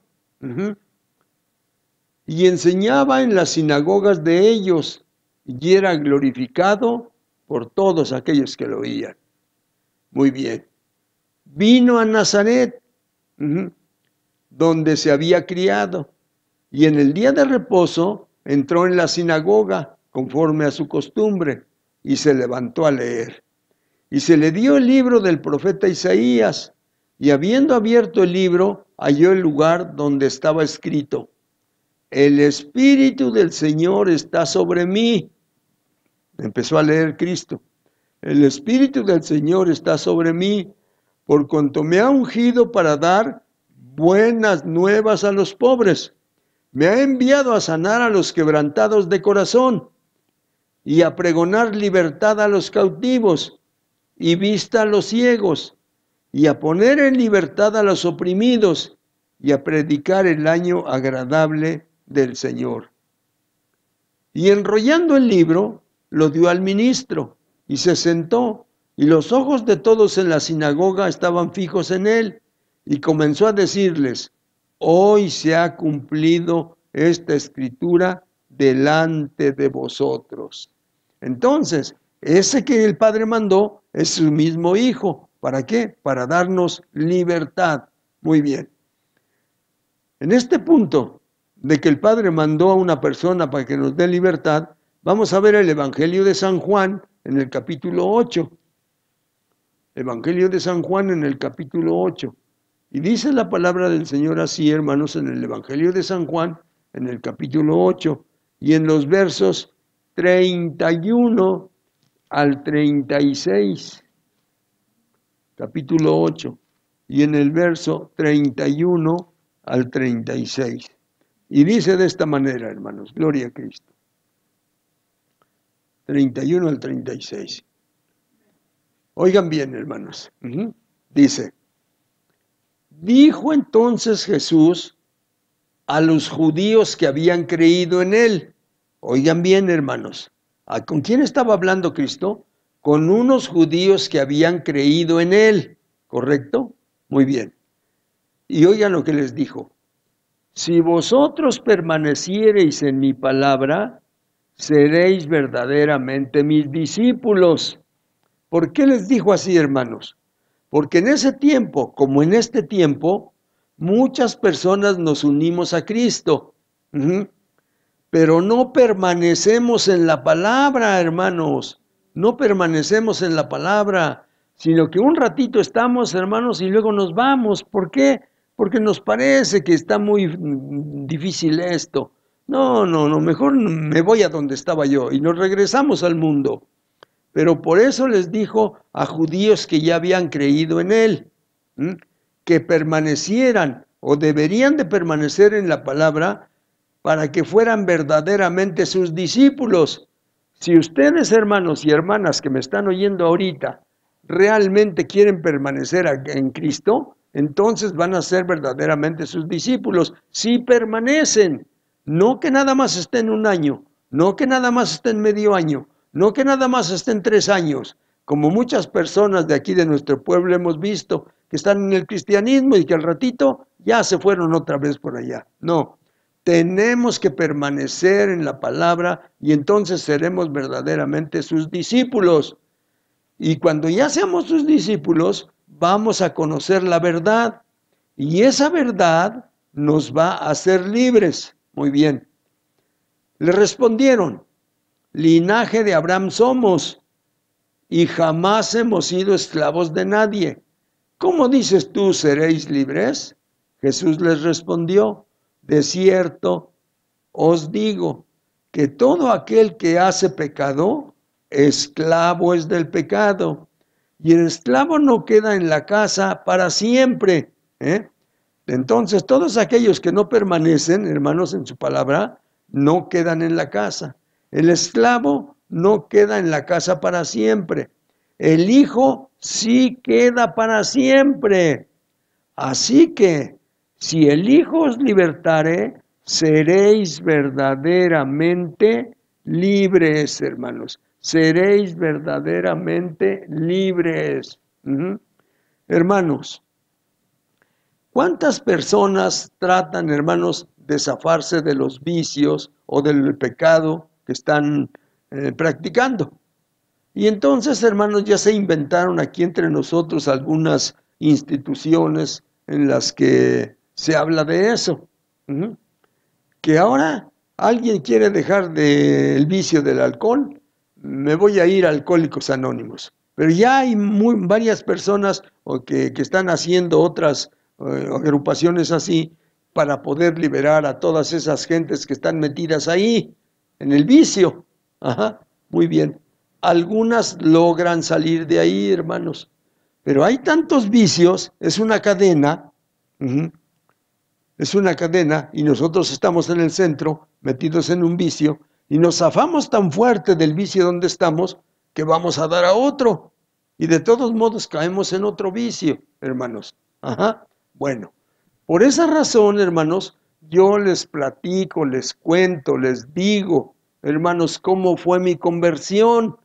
S1: Y enseñaba en las sinagogas de ellos, y era glorificado por todos aquellos que lo oían. Muy bien. Vino a Nazaret, donde se había criado, y en el día de reposo entró en la sinagoga, conforme a su costumbre, y se levantó a leer. Y se le dio el libro del profeta Isaías, y habiendo abierto el libro, halló el lugar donde estaba escrito: el Espíritu del Señor está sobre mí. Empezó a leer Cristo. El Espíritu del Señor está sobre mí, por cuanto me ha ungido para dar buenas nuevas a los pobres. Me ha enviado a sanar a los quebrantados de corazón, y a pregonar libertad a los cautivos y vista a los ciegos, y a poner en libertad a los oprimidos, y a predicar el año agradable del Señor. Y enrollando el libro, lo dio al ministro, y se sentó, y los ojos de todos en la sinagoga estaban fijos en él, y comenzó a decirles: hoy se ha cumplido esta escritura delante de vosotros. Entonces, ese que el Padre mandó es su mismo Hijo. ¿Para qué? Para darnos libertad. Muy bien. En este punto de que el Padre mandó a una persona para que nos dé libertad, vamos a ver el Evangelio de San Juan en el capítulo 8. Evangelio de San Juan en el capítulo 8. Y dice la palabra del Señor así, hermanos, en el Evangelio de San Juan, en el capítulo 8, y en los versos 31 al 36. Capítulo 8, y en el verso 31 al 36. Y dice de esta manera, hermanos, gloria a Cristo. 31 al 36. Oigan bien, hermanos. Dice: dijo entonces Jesús a los judíos que habían creído en él. Oigan bien, hermanos. ¿Con quién estaba hablando Cristo? Con unos judíos que habían creído en él. ¿Correcto? Muy bien. Y oigan lo que les dijo: si vosotros permaneciereis en mi palabra, seréis verdaderamente mis discípulos. ¿Por qué les dijo así, hermanos? Porque en ese tiempo, como en este tiempo, muchas personas nos unimos a Cristo, pero no permanecemos en la palabra, hermanos. No permanecemos en la palabra, sino que un ratito estamos, hermanos, y luego nos vamos. ¿Por qué? Porque nos parece que está muy difícil esto. No, mejor me voy a donde estaba yo y nos regresamos al mundo. Pero por eso les dijo a judíos que ya habían creído en él, que permanecieran o deberían de permanecer en la palabra para que fueran verdaderamente sus discípulos. Si ustedes, hermanos y hermanas que me están oyendo ahorita, realmente quieren permanecer en Cristo, entonces van a ser verdaderamente sus discípulos. Si permanecen, no que nada más estén un año, no que nada más estén medio año, no que nada más estén 3 años, como muchas personas de aquí de nuestro pueblo hemos visto, que están en el cristianismo y que al ratito ya se fueron otra vez por allá. No, tenemos que permanecer en la palabra y entonces seremos verdaderamente sus discípulos. Y cuando ya seamos sus discípulos, vamos a conocer la verdad. Y esa verdad nos va a hacer libres. Muy bien. Le respondieron: linaje de Abraham somos, y jamás hemos sido esclavos de nadie. ¿Cómo dices tú, seréis libres? Jesús les respondió: de cierto os digo, que todo aquel que hace pecado, esclavo es del pecado. Y el esclavo no queda en la casa para siempre. Entonces, todos aquellos que no permanecen, hermanos, en su palabra, no quedan en la casa. El esclavo no queda en la casa para siempre. El Hijo sí queda para siempre. Así que, si el Hijo os libertare, seréis verdaderamente libres, hermanos. Seréis verdaderamente libres. Hermanos, ¿cuántas personas tratan, hermanos, de zafarse de los vicios o del pecado que están practicando? Y entonces, hermanos, ya se inventaron aquí entre nosotros algunas instituciones en las que se habla de eso. Que ahora alguien quiere dejar el vicio del alcohol, me voy a ir a Alcohólicos Anónimos. Pero ya hay varias personas que están haciendo otras agrupaciones así para poder liberar a todas esas gentes que están metidas ahí, en el vicio. Muy bien. Algunas logran salir de ahí, hermanos. Pero hay tantos vicios, es una cadena. Es una cadena y nosotros estamos en el centro, metidos en un vicio, Y nos zafamos tan fuerte del vicio donde estamos que vamos a dar a otro. Y de todos modos caemos en otro vicio, hermanos. Ajá. Bueno, por esa razón, hermanos, yo les platico, les cuento, les digo, hermanos, cómo fue mi conversión.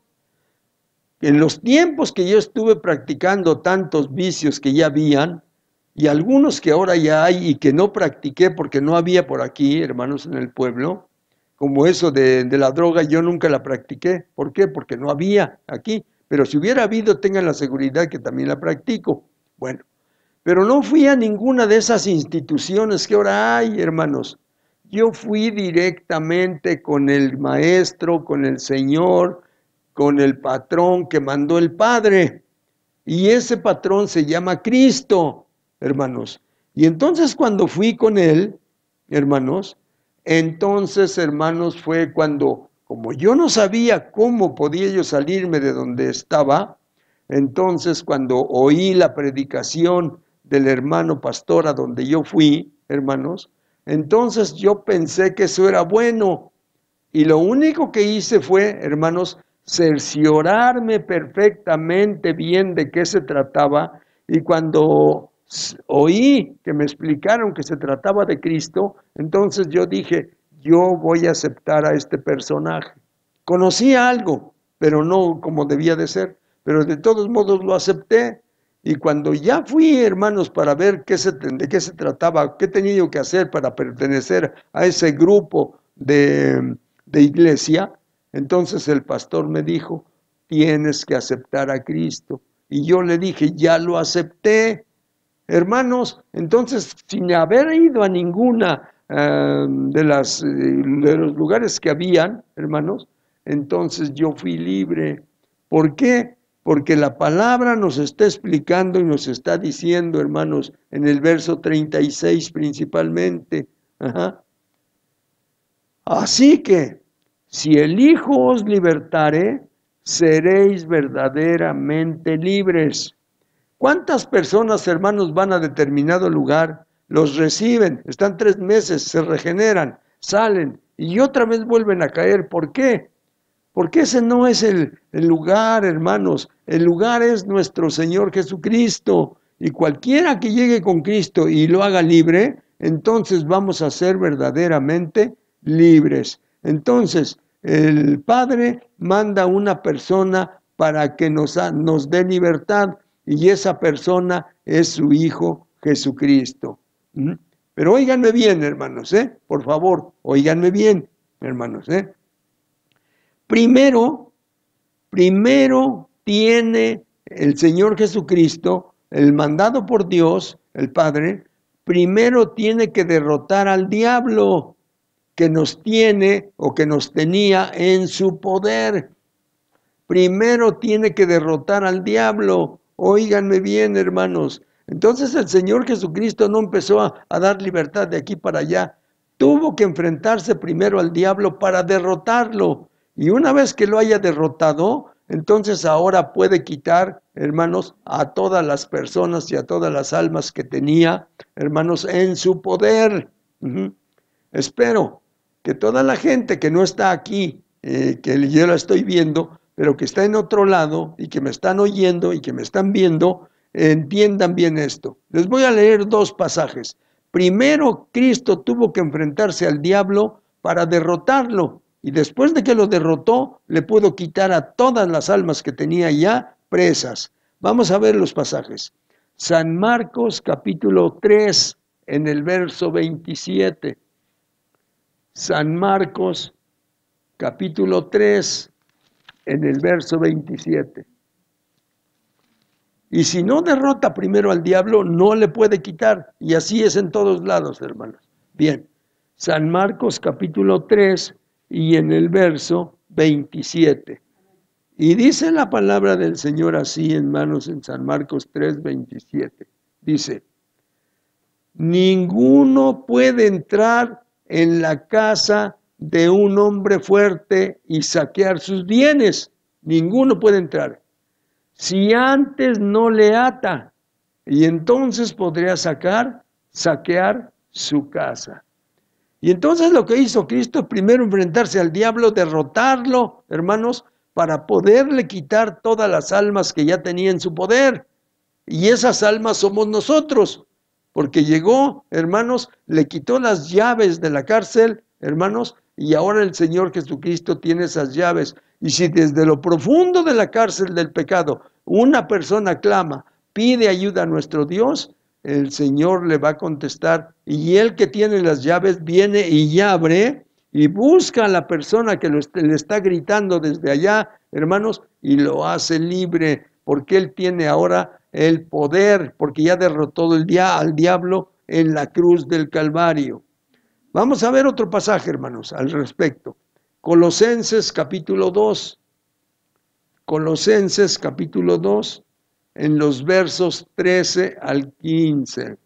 S1: En los tiempos que yo estuve practicando tantos vicios que ya habían, y algunos que ahora ya hay y que no practiqué porque no había por aquí, hermanos, en el pueblo, como eso de la droga, yo nunca la practiqué. ¿Por qué? Porque no había aquí. Pero si hubiera habido, tengan la seguridad que también la practico. Bueno, pero no fui a ninguna de esas instituciones que ahora hay, hermanos. Yo fui directamente con el maestro, con el Señor, con el patrón que mandó el Padre. Y ese patrón se llama Cristo, hermanos. Y entonces cuando fui con él, hermanos, entonces, hermanos, fue cuando, como yo no sabía cómo podía yo salirme de donde estaba, entonces cuando oí la predicación del hermano pastor a donde yo fui, hermanos, entonces yo pensé que eso era bueno. Y lo único que hice fue, hermanos, cerciorarme perfectamente bien de qué se trataba. Y cuando oí que me explicaron que se trataba de Cristo, entonces yo dije, yo voy a aceptar a este personaje. Conocía algo, pero no como debía de ser, pero de todos modos lo acepté. Y cuando ya fui, hermanos, para ver de qué se trataba, qué tenía yo que hacer para pertenecer a ese grupo de iglesia, entonces el pastor me dijo, tienes que aceptar a Cristo. Y yo le dije, ya lo acepté. Hermanos, entonces, sin haber ido a ninguna de los lugares que habían, hermanos, entonces yo fui libre. ¿Por qué? Porque la palabra nos está explicando y nos está diciendo, hermanos, en el verso 36 principalmente. Ajá. Así que, si el Hijo os libertare, seréis verdaderamente libres. ¿Cuántas personas, hermanos, van a determinado lugar, los reciben, están 3 meses, se regeneran, salen y otra vez vuelven a caer? ¿Por qué? Porque ese no es el lugar, hermanos. El lugar es nuestro Señor Jesucristo. Y cualquiera que llegue con Cristo y lo haga libre, entonces vamos a ser verdaderamente libres. Entonces, el Padre manda a una persona para que nos dé libertad, y esa persona es su Hijo Jesucristo. Pero óiganme bien, hermanos, por favor, óiganme bien, hermanos. Primero tiene el Señor Jesucristo, el mandado por Dios, el Padre, primero tiene que derrotar al diablo que nos tiene o que nos tenía en su poder. Primero tiene que derrotar al diablo. Óiganme bien, hermanos. Entonces el Señor Jesucristo no empezó a dar libertad de aquí para allá. Tuvo que enfrentarse primero al diablo para derrotarlo. Y una vez que lo haya derrotado, entonces ahora puede quitar, hermanos, a todas las personas y a todas las almas que tenía, hermanos, en su poder. Espero que toda la gente que no está aquí, que yo la estoy viendo, pero que está en otro lado y que me están oyendo y que me están viendo, entiendan bien esto. Les voy a leer 2 pasajes. Primero, Cristo tuvo que enfrentarse al diablo para derrotarlo. Y después de que lo derrotó, le pudo quitar a todas las almas que tenía ya presas. Vamos a ver los pasajes. San Marcos capítulo 3, en el verso 27. San Marcos capítulo 3, en el verso 27. Y si no derrota primero al diablo, no le puede quitar. Y así es en todos lados, hermanos. Bien, San Marcos capítulo 3 y en el verso 27. Y dice la palabra del Señor así, hermanos, en San Marcos 3, 27. Dice, ninguno puede entrar en la casa de un hombre fuerte y saquear sus bienes. Ninguno puede entrar. Si antes no le ata, y entonces podría saquear su casa. Y entonces lo que hizo Cristo, primero enfrentarse al diablo, derrotarlo, hermanos, para poderle quitar todas las almas que ya tenía en su poder. Y esas almas somos nosotros, porque llegó, hermanos, le quitó las llaves de la cárcel, hermanos, y ahora el Señor Jesucristo tiene esas llaves. Y si desde lo profundo de la cárcel del pecado una persona clama, pide ayuda a nuestro Dios, el Señor le va a contestar, y Él que tiene las llaves viene y abre y busca a la persona que le está gritando desde allá, hermanos, y lo hace libre, porque Él tiene ahora el poder, porque ya derrotó al diablo en la cruz del Calvario. Vamos a ver otro pasaje, hermanos, al respecto. Colosenses capítulo 2. Colosenses capítulo 2, en los versos 13 al 15.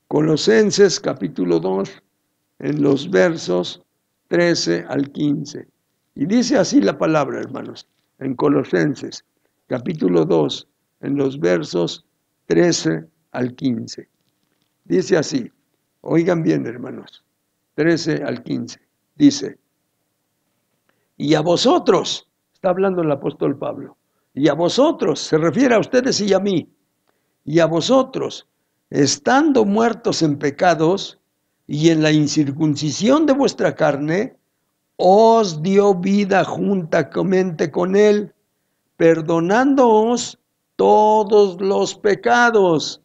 S1: Colosenses capítulo 2, en los versos 13 al 15. Y dice así la palabra, hermanos, en Colosenses capítulo 2, en los versos 13 al 15. Dice así, oigan bien, hermanos, 13 al 15. Dice, y a vosotros, está hablando el apóstol Pablo, y a vosotros, se refiere a ustedes y a mí, y a vosotros, estando muertos en pecados y en la incircuncisión de vuestra carne, os dio vida juntamente con él, perdonándoos todos los pecados.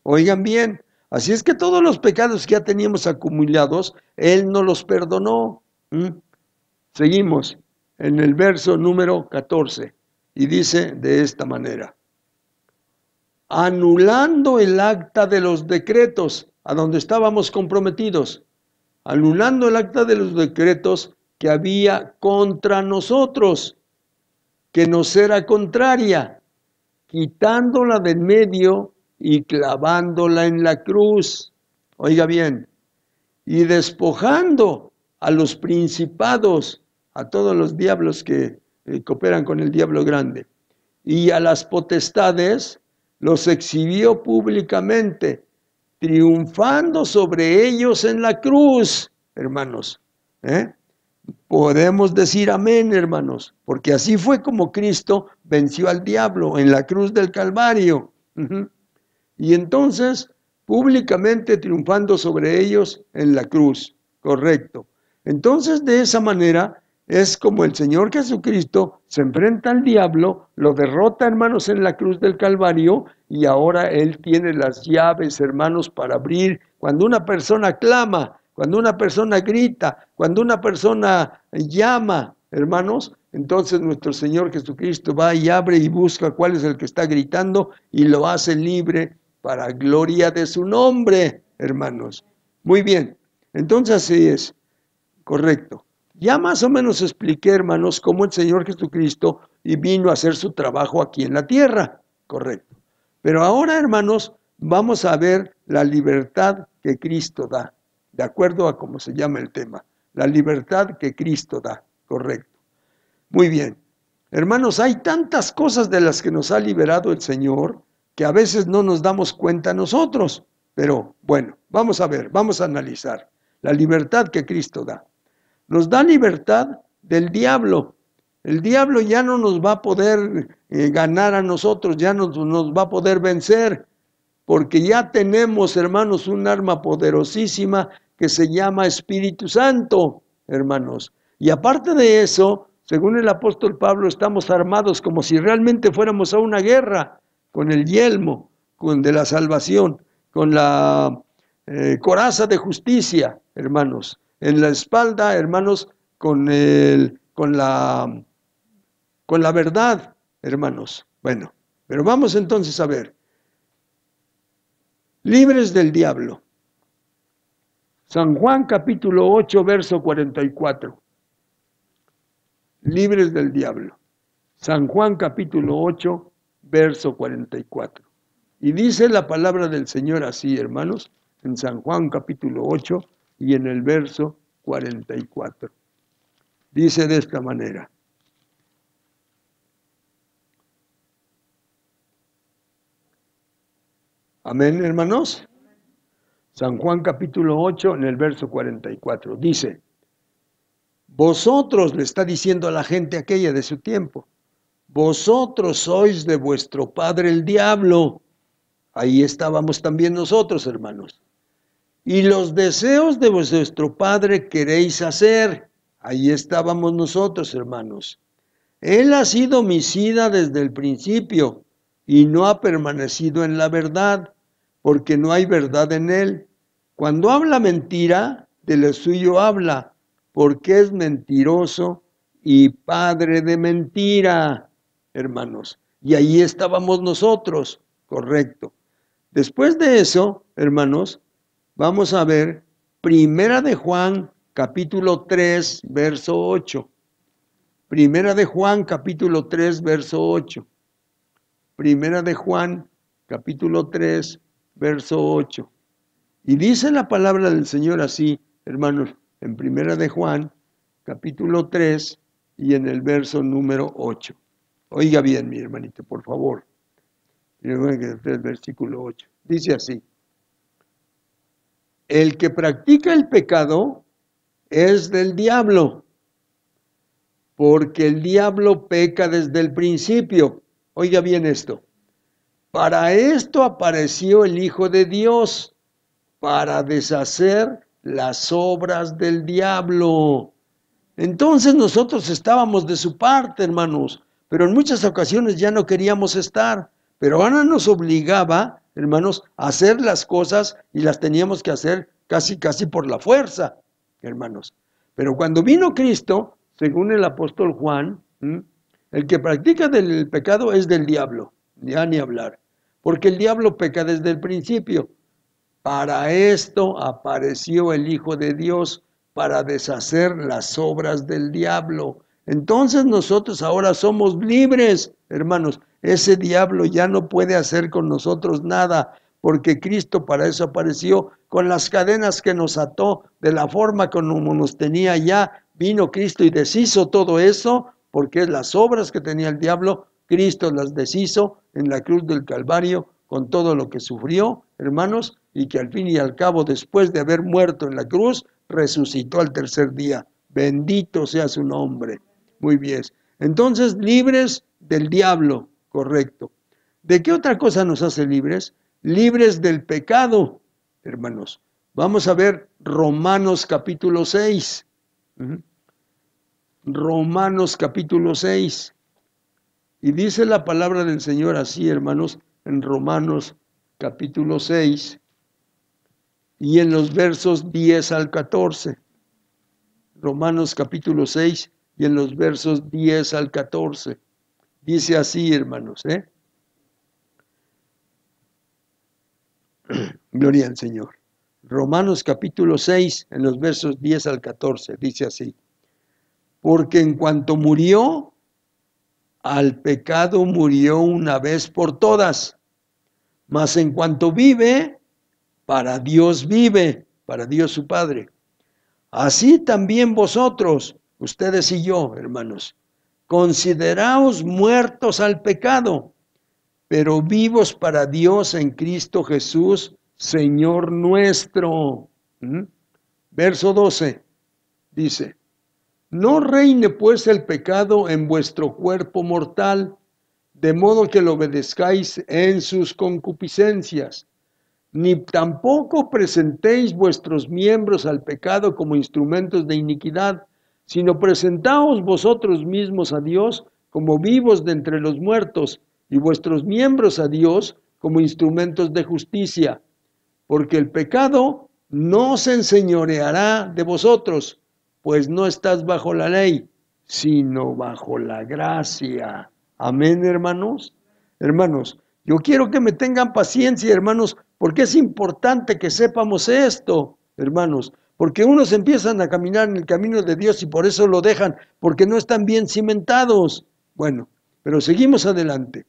S1: Oigan bien, así es que todos los pecados que ya teníamos acumulados, él nos los perdonó. Seguimos en el verso número 14 y dice de esta manera, anulando el acta de los decretos a donde estábamos comprometidos, anulando el acta de los decretos que había contra nosotros, que nos era contraria, quitándola del medio y clavándola en la cruz. Oiga bien, y despojando a los principados, a todos los diablos que cooperan con el diablo grande, y a las potestades, los exhibió públicamente, triunfando sobre ellos en la cruz, hermanos. Podemos decir amén, hermanos, porque así fue como Cristo venció al diablo en la cruz del Calvario. Y entonces, públicamente triunfando sobre ellos en la cruz, correcto. Entonces, de esa manera, es como el Señor Jesucristo se enfrenta al diablo, lo derrota, hermanos, en la cruz del Calvario, y ahora Él tiene las llaves, hermanos, para abrir. Cuando una persona clama, cuando una persona grita, cuando una persona llama, hermanos, entonces nuestro Señor Jesucristo va y abre y busca cuál es el que está gritando y lo hace libre para gloria de su nombre, hermanos. Muy bien, entonces así es, correcto. Ya más o menos expliqué, hermanos, cómo el Señor Jesucristo vino a hacer su trabajo aquí en la tierra, correcto. Pero ahora, hermanos, vamos a ver la libertad que Cristo da, de acuerdo a cómo se llama el tema, la libertad que Cristo da, correcto. Muy bien. Hermanos, hay tantas cosas de las que nos ha liberado el Señor que a veces no nos damos cuenta nosotros. Pero bueno, vamos a ver, vamos a analizar la libertad que Cristo da. Nos da libertad del diablo. El diablo ya no nos va a poder ganar a nosotros, ya nos va a poder vencer, porque ya tenemos, hermanos, un arma poderosísima que se llama Espíritu Santo, hermanos. Y aparte de eso, según el apóstol Pablo, estamos armados como si realmente fuéramos a una guerra, con el yelmo, con de la salvación, con la coraza de justicia, hermanos. En la espalda, hermanos, con la verdad, hermanos. Bueno, pero vamos entonces a ver. Libres del diablo. San Juan capítulo 8, verso 44. Libres del diablo. San Juan capítulo 8, verso 44. Y dice la palabra del Señor así, hermanos, en San Juan capítulo 8 y en el verso 44. Dice de esta manera. Amén, hermanos. San Juan capítulo 8 en el verso 44. Dice, vosotros, le está diciendo a la gente aquella de su tiempo, vosotros sois de vuestro padre el diablo. Ahí estábamos también nosotros, hermanos. Y los deseos de vuestro padre queréis hacer. Ahí estábamos nosotros, hermanos. Él ha sido homicida desde el principio y no ha permanecido en la verdad, porque no hay verdad en él. Cuando habla mentira, de lo suyo habla, porque es mentiroso y padre de mentira, hermanos. Y ahí estábamos nosotros, correcto. Después de eso, hermanos, vamos a ver Primera de Juan, capítulo 3, verso 8. Primera de Juan, capítulo 3, verso 8. Primera de Juan, capítulo 3, verso 8. Y dice la palabra del Señor así, hermanos, en Primera de Juan, capítulo 3 y en el verso número 8. Oiga bien, mi hermanito, por favor. Versículo 8. Dice así. El que practica el pecado es del diablo, porque el diablo peca desde el principio. Oiga bien esto. Para esto apareció el Hijo de Dios, para deshacer las obras del diablo. Entonces nosotros estábamos de su parte, hermanos, pero en muchas ocasiones ya no queríamos estar. Pero Ana nos obligaba, hermanos, a hacer las cosas y las teníamos que hacer casi por la fuerza, hermanos. Pero cuando vino Cristo, según el apóstol Juan, el que practica el pecado es del diablo, ya ni hablar, porque el diablo peca desde el principio. Para esto apareció el Hijo de Dios, para deshacer las obras del diablo. Entonces nosotros ahora somos libres, hermanos. Ese diablo ya no puede hacer con nosotros nada, porque Cristo para eso apareció, con las cadenas que nos ató, de la forma como nos tenía ya. Vino Cristo y deshizo todo eso, porque las obras que tenía el diablo, Cristo las deshizo en la cruz del Calvario, con todo lo que sufrió, hermanos, y que al fin y al cabo, después de haber muerto en la cruz, resucitó al tercer día. Bendito sea su nombre. Muy bien. Entonces, libres del diablo, correcto. ¿De qué otra cosa nos hace libres? Libres del pecado, hermanos. Vamos a ver Romanos capítulo 6. Romanos capítulo 6. Y dice la palabra del Señor así, hermanos, en Romanos capítulo 6 y en los versos 10 al 14. Romanos capítulo 6 y en los versos 10 al 14. Dice así, hermanos, Gloria al Señor. Romanos capítulo 6 en los versos 10 al 14. Dice así. Porque en cuanto murió, al pecado murió una vez por todas. Mas en cuanto vive, para Dios vive, para Dios su Padre. Así también vosotros, ustedes y yo, hermanos, consideraos muertos al pecado, pero vivos para Dios en Cristo Jesús, Señor nuestro. Verso 12 dice, no reine pues el pecado en vuestro cuerpo mortal, de modo que lo obedezcáis en sus concupiscencias, ni tampoco presentéis vuestros miembros al pecado como instrumentos de iniquidad, sino presentaos vosotros mismos a Dios como vivos de entre los muertos, y vuestros miembros a Dios como instrumentos de justicia. Porque el pecado no se enseñoreará de vosotros, pues no estás bajo la ley, sino bajo la gracia. Amén, hermanos. Hermanos, yo quiero que me tengan paciencia, hermanos, porque es importante que sepamos esto, hermanos, porque unos empiezan a caminar en el camino de Dios y por eso lo dejan, porque no están bien cimentados. Bueno, pero seguimos adelante.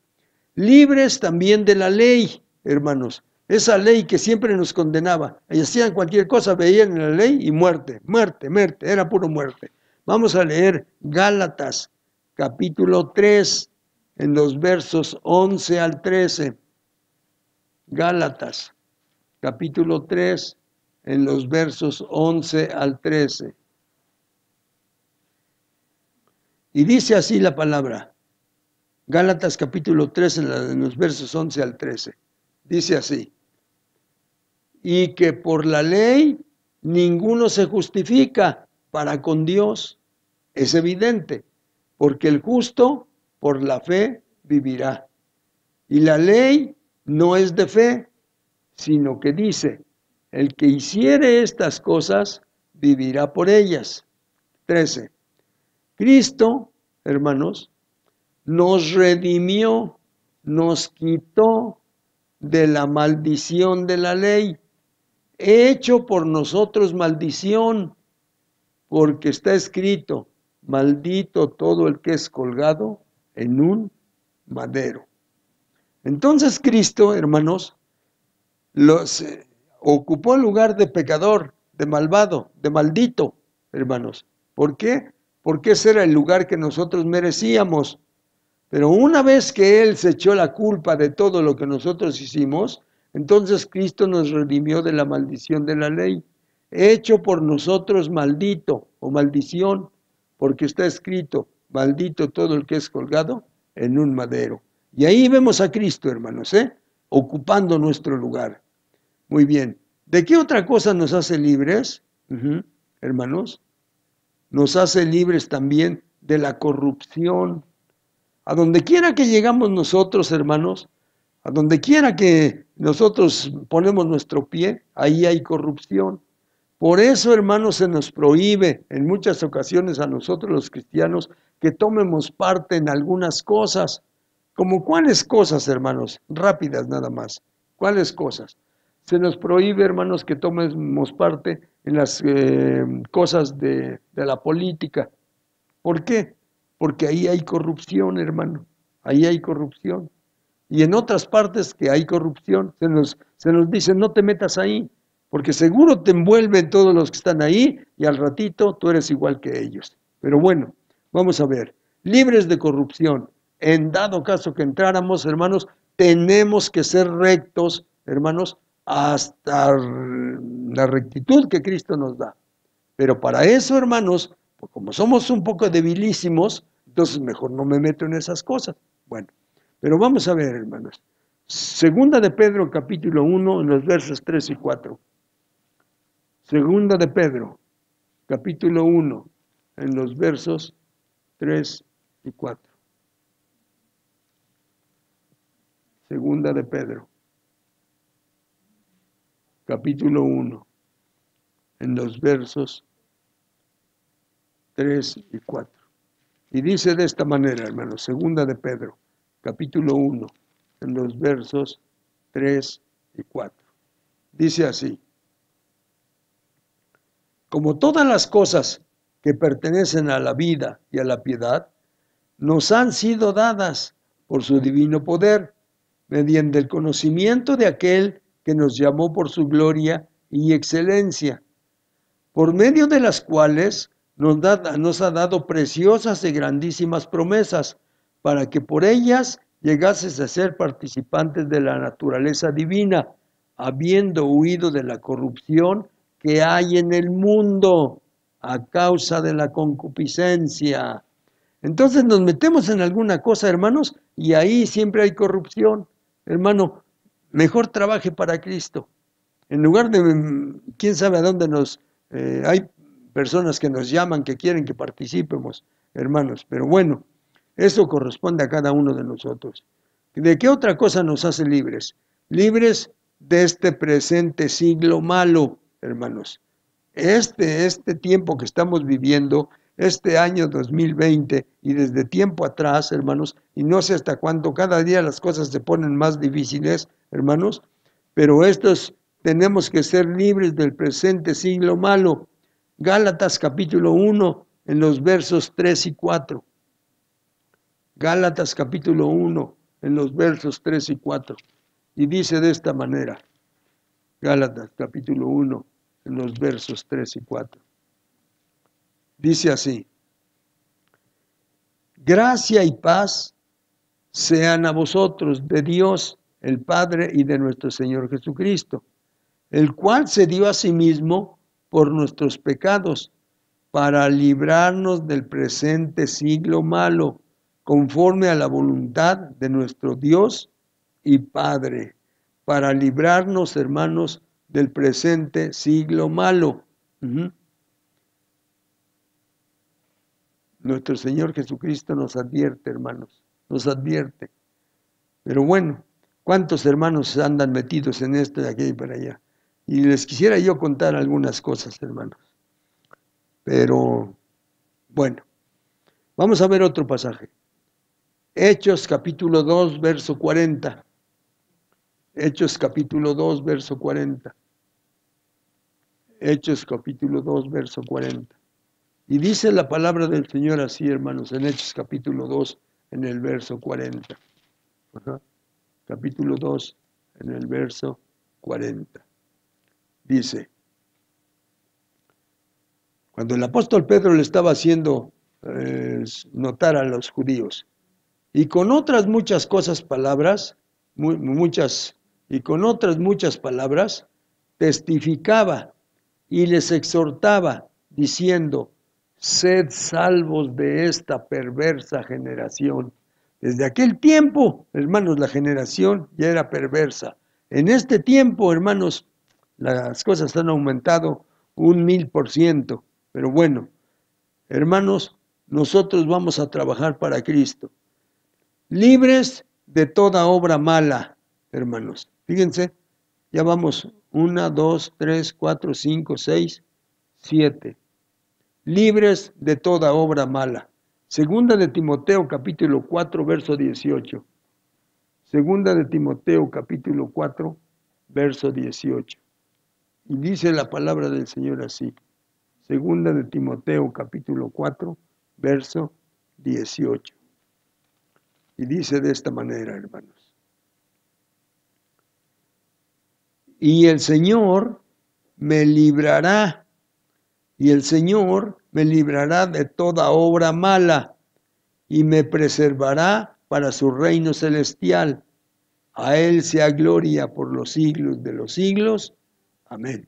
S1: Libres también de la ley, hermanos. Esa ley que siempre nos condenaba. Y hacían cualquier cosa, veían en la ley y muerte, muerte, muerte, era puro muerte. Vamos a leer Gálatas, capítulo 3, en los versos 11 al 13. Gálatas, capítulo 3, en los versos 11 al 13. Y dice así la palabra. Gálatas capítulo 3, en los versos 11 al 13. Dice así. Y que por la ley ninguno se justifica para con Dios. Es evidente, porque el justo por la fe vivirá. Y la ley no es de fe, sino que dice, el que hiciere estas cosas vivirá por ellas. 13. Cristo, hermanos, nos redimió, nos quitó de la maldición de la ley, hecho por nosotros maldición, porque está escrito, maldito todo el que es colgado en un madero. Entonces Cristo, hermanos, ocupó el lugar de pecador, de malvado, de maldito, hermanos. ¿Por qué? Porque ese era el lugar que nosotros merecíamos. Pero una vez que Él se echó la culpa de todo lo que nosotros hicimos, entonces Cristo nos redimió de la maldición de la ley, hecho por nosotros maldito o maldición, porque está escrito, maldito todo el que es colgado en un madero. Y ahí vemos a Cristo, hermanos, ocupando nuestro lugar. Muy bien. ¿De qué otra cosa nos hace libres, hermanos? Nos hace libres también de la corrupción. A donde quiera que llegamos nosotros, hermanos, a donde quiera que nosotros ponemos nuestro pie, ahí hay corrupción. Por eso, hermanos, se nos prohíbe en muchas ocasiones a nosotros los cristianos que tomemos parte en algunas cosas. ¿Como cuáles cosas, hermanos? Rápidas nada más. ¿Cuáles cosas? Se nos prohíbe, hermanos, que tomemos parte en las cosas de la política. ¿Por qué? Porque ahí hay corrupción, hermano. Ahí hay corrupción. Y en otras partes que hay corrupción, se nos dice, no te metas ahí, porque seguro te envuelven todos los que están ahí y al ratito tú eres igual que ellos. Pero bueno, vamos a ver. Libres de corrupción. En dado caso que entráramos, hermanos, tenemos que ser rectos, hermanos, hasta la rectitud que Cristo nos da. Pero para eso, hermanos, pues como somos un poco debilísimos, entonces mejor no me meto en esas cosas. Bueno, pero vamos a ver, hermanos. Segunda de Pedro, capítulo 1, en los versos 3 y 4. Segunda de Pedro, capítulo 1, en los versos 3 y 4. Segunda de Pedro, capítulo 1, en los versos 3 y 4. Y dice de esta manera, hermanos, segunda de Pedro, capítulo 1, en los versos 3 y 4. Dice así, como todas las cosas que pertenecen a la vida y a la piedad, nos han sido dadas por su divino poder, mediante el conocimiento de aquel que nos llamó por su gloria y excelencia, por medio de las cuales nos ha dado preciosas y grandísimas promesas, para que por ellas llegases a ser participantes de la naturaleza divina, habiendo huido de la corrupción que hay en el mundo a causa de la concupiscencia. Entonces nos metemos en alguna cosa, hermanos, y ahí siempre hay corrupción. Hermano, mejor trabaje para Cristo. En lugar de, quién sabe a dónde hay personas que nos llaman, que quieren que participemos, hermanos. Pero bueno, eso corresponde a cada uno de nosotros. ¿De qué otra cosa nos hace libres? Libres de este presente siglo malo, hermanos. Este tiempo que estamos viviendo, este año 2020 y desde tiempo atrás, hermanos, y no sé hasta cuándo, cada día las cosas se ponen más difíciles, hermanos, pero tenemos que ser libres del presente siglo malo. Gálatas capítulo 1, en los versos 3 y 4. Gálatas capítulo 1, en los versos 3 y 4. Y dice de esta manera, Gálatas capítulo 1, en los versos 3 y 4. Dice así, gracia y paz sean a vosotros de Dios el Padre y de nuestro Señor Jesucristo, el cual se dio a sí mismo por nuestros pecados, para librarnos del presente siglo malo, conforme a la voluntad de nuestro Dios y Padre, para librarnos, hermanos, del presente siglo malo. Nuestro Señor Jesucristo nos advierte, hermanos, nos advierte. Pero bueno, ¿cuántos hermanos andan metidos en esto de aquí y para allá? Y les quisiera yo contar algunas cosas, hermanos. Pero, bueno, vamos a ver otro pasaje. Hechos capítulo 2, verso 40. Hechos capítulo 2, verso 40. Hechos capítulo 2, verso 40. Y dice la palabra del Señor así, hermanos, en Hechos capítulo 2, en el verso 40. Capítulo 2, en el verso 40. Dice, cuando el apóstol Pedro le estaba haciendo notar a los judíos, y con otras muchas palabras, testificaba y les exhortaba, diciendo, sed salvos de esta perversa generación. Desde aquel tiempo, hermanos, la generación ya era perversa. En este tiempo, hermanos, las cosas han aumentado 1000%. Pero bueno, hermanos, nosotros vamos a trabajar para Cristo. Libres de toda obra mala, hermanos. Fíjense, ya vamos 1, 2, 3, 4, 5, 6, 7. Libres de toda obra mala. Segunda de Timoteo capítulo 4, verso 18. Segunda de Timoteo capítulo 4, verso 18. Y dice la palabra del Señor así. Segunda de Timoteo capítulo 4, verso 18. Y dice de esta manera, hermanos. Y el Señor me librará, de toda obra mala, y me preservará para su reino celestial. A Él sea gloria por los siglos de los siglos. Amén.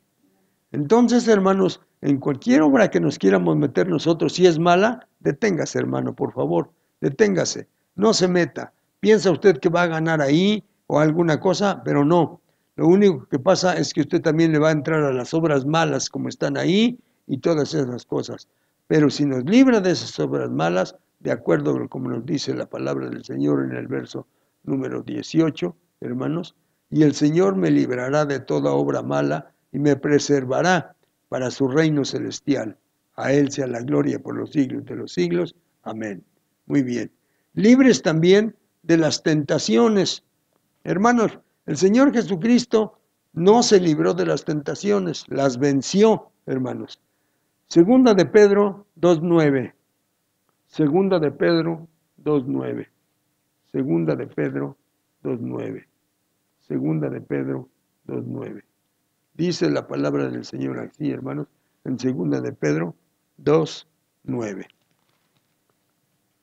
S1: Entonces, hermanos, en cualquier obra que nos quieramos meter nosotros, si es mala, deténgase, hermano, por favor, deténgase. No se meta. Piensa usted que va a ganar ahí o alguna cosa, pero no. Lo único que pasa es que usted también le va a entrar a las obras malas como están ahí y todas esas cosas. Pero si nos libra de esas obras malas, de acuerdo a como nos dice la palabra del Señor en el verso número 18, hermanos, y el Señor me librará de toda obra mala y me preservará para su reino celestial. A Él sea la gloria por los siglos de los siglos. Amén. Muy bien. Libres también de las tentaciones. Hermanos, el Señor Jesucristo no se libró de las tentaciones, las venció, hermanos. Segunda de Pedro 2:9. Segunda de Pedro 2:9. Segunda de Pedro 2:9. Segunda de Pedro 2:9. Dice la palabra del Señor así, hermanos, en segunda de Pedro 2:9.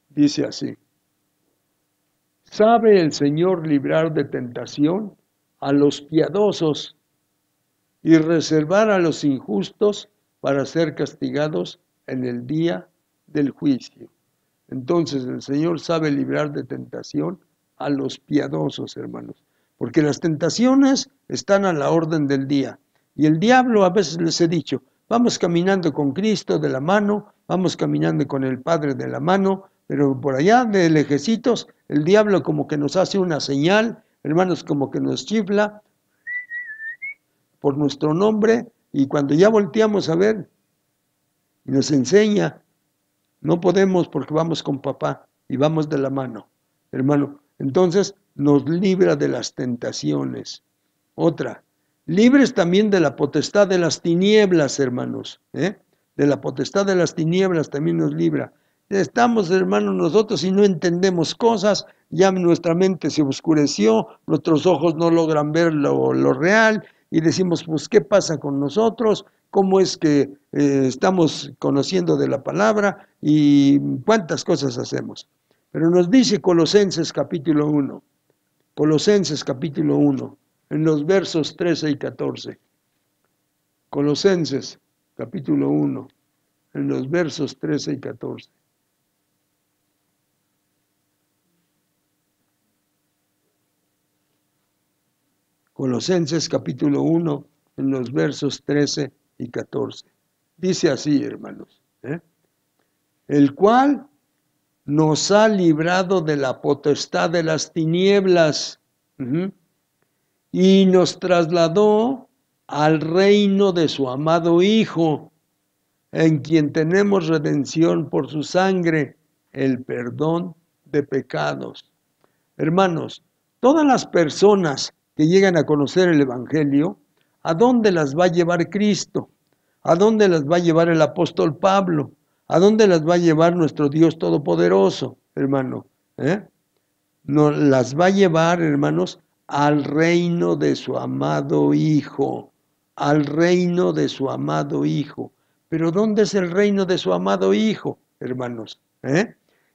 S1: Dice así. ¿Sabe el Señor librar de tentación a los piadosos y reservar a los injustos para ser castigados en el día del juicio? Entonces el Señor sabe librar de tentación a los piadosos, hermanos, porque las tentaciones están a la orden del día. Y el diablo, a veces les he dicho, vamos caminando con Cristo de la mano, vamos caminando con el Padre de la mano, pero por allá de lejecitos, el diablo como que nos hace una señal, hermanos, como que nos chifla por nuestro nombre, y cuando ya volteamos a ver, nos enseña, no podemos porque vamos con papá y vamos de la mano, hermano. Entonces nos libra de las tentaciones. Otra, libres también de la potestad de las tinieblas, hermanos. De la potestad de las tinieblas también nos libra. Estamos, hermanos, nosotros y no entendemos cosas, ya nuestra mente se oscureció, nuestros ojos no logran ver lo real y decimos, pues, ¿qué pasa con nosotros? ¿Cómo es que estamos conociendo de la palabra y cuántas cosas hacemos? Pero nos dice Colosenses capítulo 1, Colosenses capítulo 1, en los versos 13 y 14. Colosenses capítulo 1, en los versos 13 y 14. Colosenses capítulo 1, en los versos 13 y 14. Dice así, hermanos, el cual nos ha librado de la potestad de las tinieblas y nos trasladó al reino de su amado Hijo, en quien tenemos redención por su sangre, el perdón de pecados. Hermanos, todas las personas que llegan a conocer el Evangelio, ¿a dónde las va a llevar Cristo? ¿A dónde las va a llevar el apóstol Pablo? ¿A dónde las va a llevar nuestro Dios Todopoderoso, hermano? Nos las va a llevar, hermanos, al reino de su amado Hijo. Al reino de su amado Hijo. ¿Pero dónde es el reino de su amado Hijo, hermanos?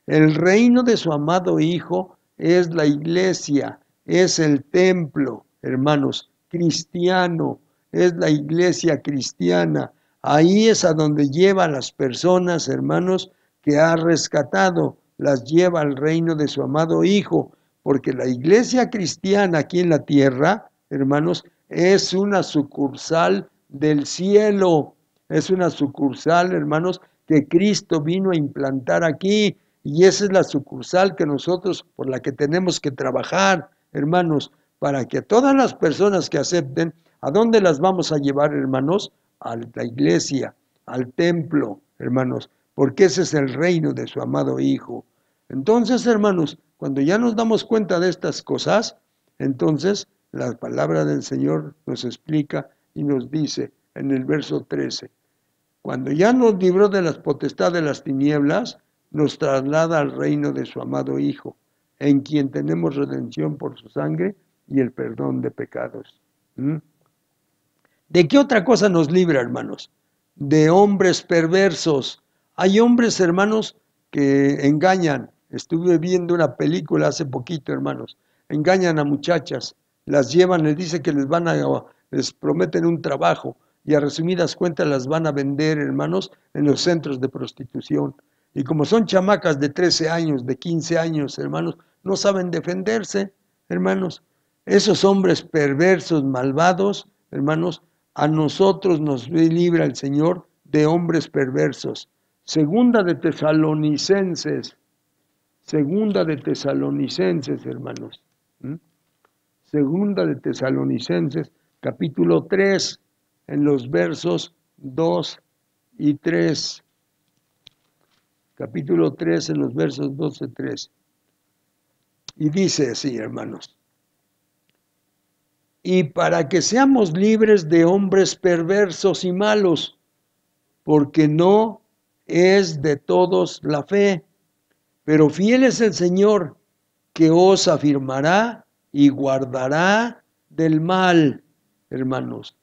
S1: El reino de su amado Hijo es la iglesia, es el templo, hermanos, cristiano, es la iglesia cristiana. Ahí es a donde lleva a las personas, hermanos, que ha rescatado, las lleva al reino de su amado Hijo, porque la iglesia cristiana aquí en la tierra, hermanos, es una sucursal del cielo, es una sucursal, hermanos, que Cristo vino a implantar aquí, y esa es la sucursal que nosotros, por la que tenemos que trabajar, hermanos, para que todas las personas que acepten, ¿a dónde las vamos a llevar, hermanos? A la iglesia, al templo, hermanos, porque ese es el reino de su amado Hijo. Entonces, hermanos, cuando ya nos damos cuenta de estas cosas, entonces la palabra del Señor nos explica y nos dice en el verso 13, cuando ya nos libró de las potestades de las tinieblas, nos traslada al reino de su amado Hijo, en quien tenemos redención por su sangre y el perdón de pecados. ¿De qué otra cosa nos libra, hermanos? De hombres perversos. Hay hombres, hermanos, que engañan. Estuve viendo una película hace poquito, hermanos. Engañan a muchachas, las llevan, les dicen que les prometen un trabajo y a resumidas cuentas las van a vender, hermanos, en los centros de prostitución. Y como son chamacas de 13 años, de 15 años, hermanos, no saben defenderse, hermanos. Esos hombres perversos, malvados, hermanos, a nosotros nos libra el Señor de hombres perversos. Segunda de Tesalonicenses, hermanos. Segunda de Tesalonicenses, capítulo 3, en los versos 2 y 3. Capítulo 3, en los versos 2 y 3. Y dice así, hermanos. Y para que seamos libres de hombres perversos y malos, porque no es de todos la fe, pero fiel es el Señor, que os afirmará y guardará del mal, hermanos.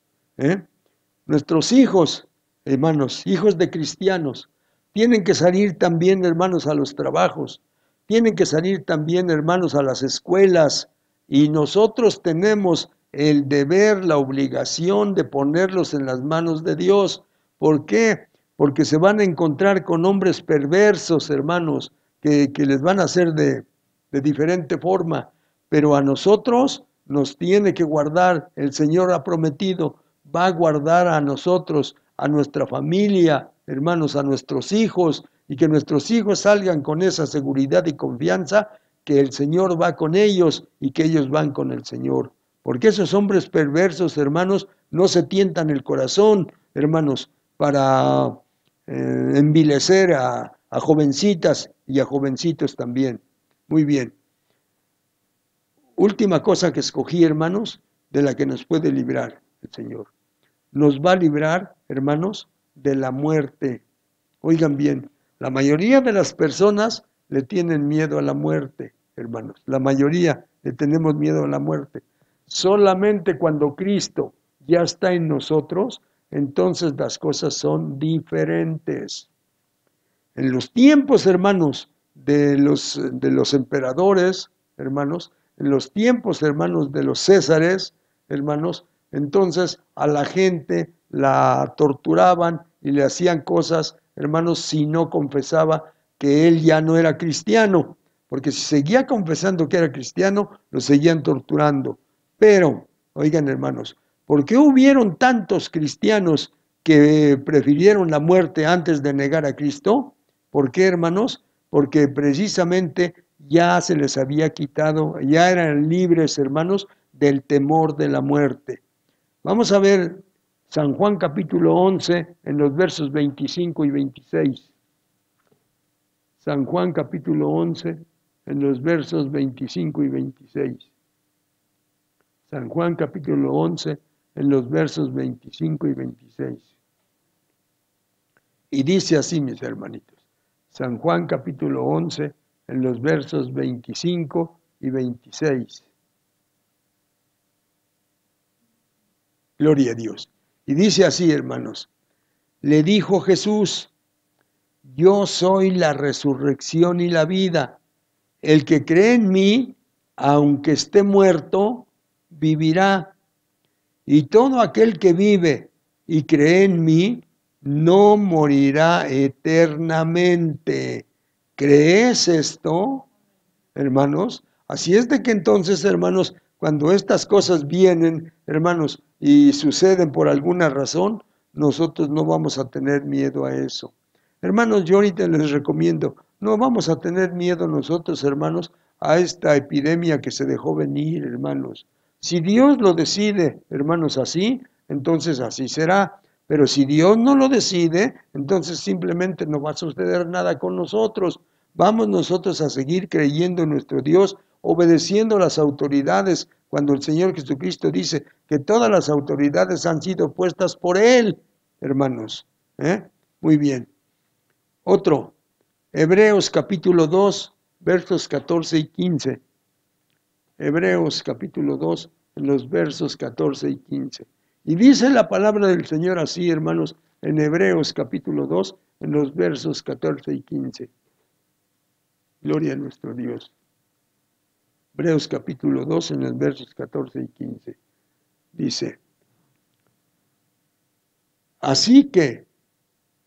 S1: Nuestros hijos, hermanos, hijos de cristianos, tienen que salir también, hermanos, a los trabajos, tienen que salir también, hermanos, a las escuelas, y nosotros tenemos el deber, la obligación de ponerlos en las manos de Dios. ¿Por qué? Porque se van a encontrar con hombres perversos, hermanos, que les van a hacer de diferente forma, pero a nosotros nos tiene que guardar. El Señor ha prometido, va a guardar a nosotros, a nuestra familia, hermanos, a nuestros hijos, y que nuestros hijos salgan con esa seguridad y confianza que el Señor va con ellos y que ellos van con el Señor. Porque esos hombres perversos, hermanos, no se tientan el corazón, hermanos, para envilecer a jovencitas y a jovencitos también. Muy bien. Última cosa que escogí, hermanos, de la que nos puede librar el Señor. Nos va a librar, hermanos, de la muerte. Oigan bien, la mayoría de las personas le tienen miedo a la muerte, hermanos. La mayoría le tenemos miedo a la muerte. Solamente cuando Cristo ya está en nosotros, entonces las cosas son diferentes. En los tiempos, hermanos, de los emperadores, hermanos, en los tiempos, hermanos, de los Césares, hermanos, entonces a la gente la torturaban y le hacían cosas, hermanos, si no confesaba que él ya no era cristiano, porque si seguía confesando que era cristiano, lo seguían torturando. Pero, oigan, hermanos, ¿por qué hubieron tantos cristianos que prefirieron la muerte antes de negar a Cristo? ¿Por qué, hermanos? Porque precisamente ya se les había quitado, ya eran libres, hermanos, del temor de la muerte. Vamos a ver San Juan capítulo 11 en los versos 25 y 26. San Juan capítulo 11 en los versos 25 y 26. San Juan capítulo 11 en los versos 25 y 26. Y dice así, mis hermanitos, San Juan capítulo 11 en los versos 25 y 26. Gloria a Dios. Y dice así, hermanos, le dijo Jesús, yo soy la resurrección y la vida. El que cree en mí, aunque esté muerto, vivirá. Y todo aquel que vive y cree en mí, no morirá eternamente. ¿Crees esto, hermanos? Así es de que entonces, hermanos, cuando estas cosas vienen, hermanos, y suceden por alguna razón, nosotros no vamos a tener miedo a eso. Hermanos, yo ahorita les recomiendo, no vamos a tener miedo nosotros, hermanos, a esta epidemia que se dejó venir, hermanos. Si Dios lo decide, hermanos, así, entonces así será. Pero si Dios no lo decide, entonces simplemente no va a suceder nada con nosotros. Vamos nosotros a seguir creyendo en nuestro Dios, obedeciendo a las autoridades, cuando el Señor Jesucristo dice que todas las autoridades han sido puestas por Él, hermanos. Muy bien. Otro, Hebreos capítulo 2, versos 14 y 15. Hebreos capítulo 2, en los versos 14 y 15. Y dice la palabra del Señor así, hermanos, en Hebreos capítulo 2, en los versos 14 y 15. Gloria a nuestro Dios. Hebreos capítulo 2, en los versos 14 y 15. Dice, así que,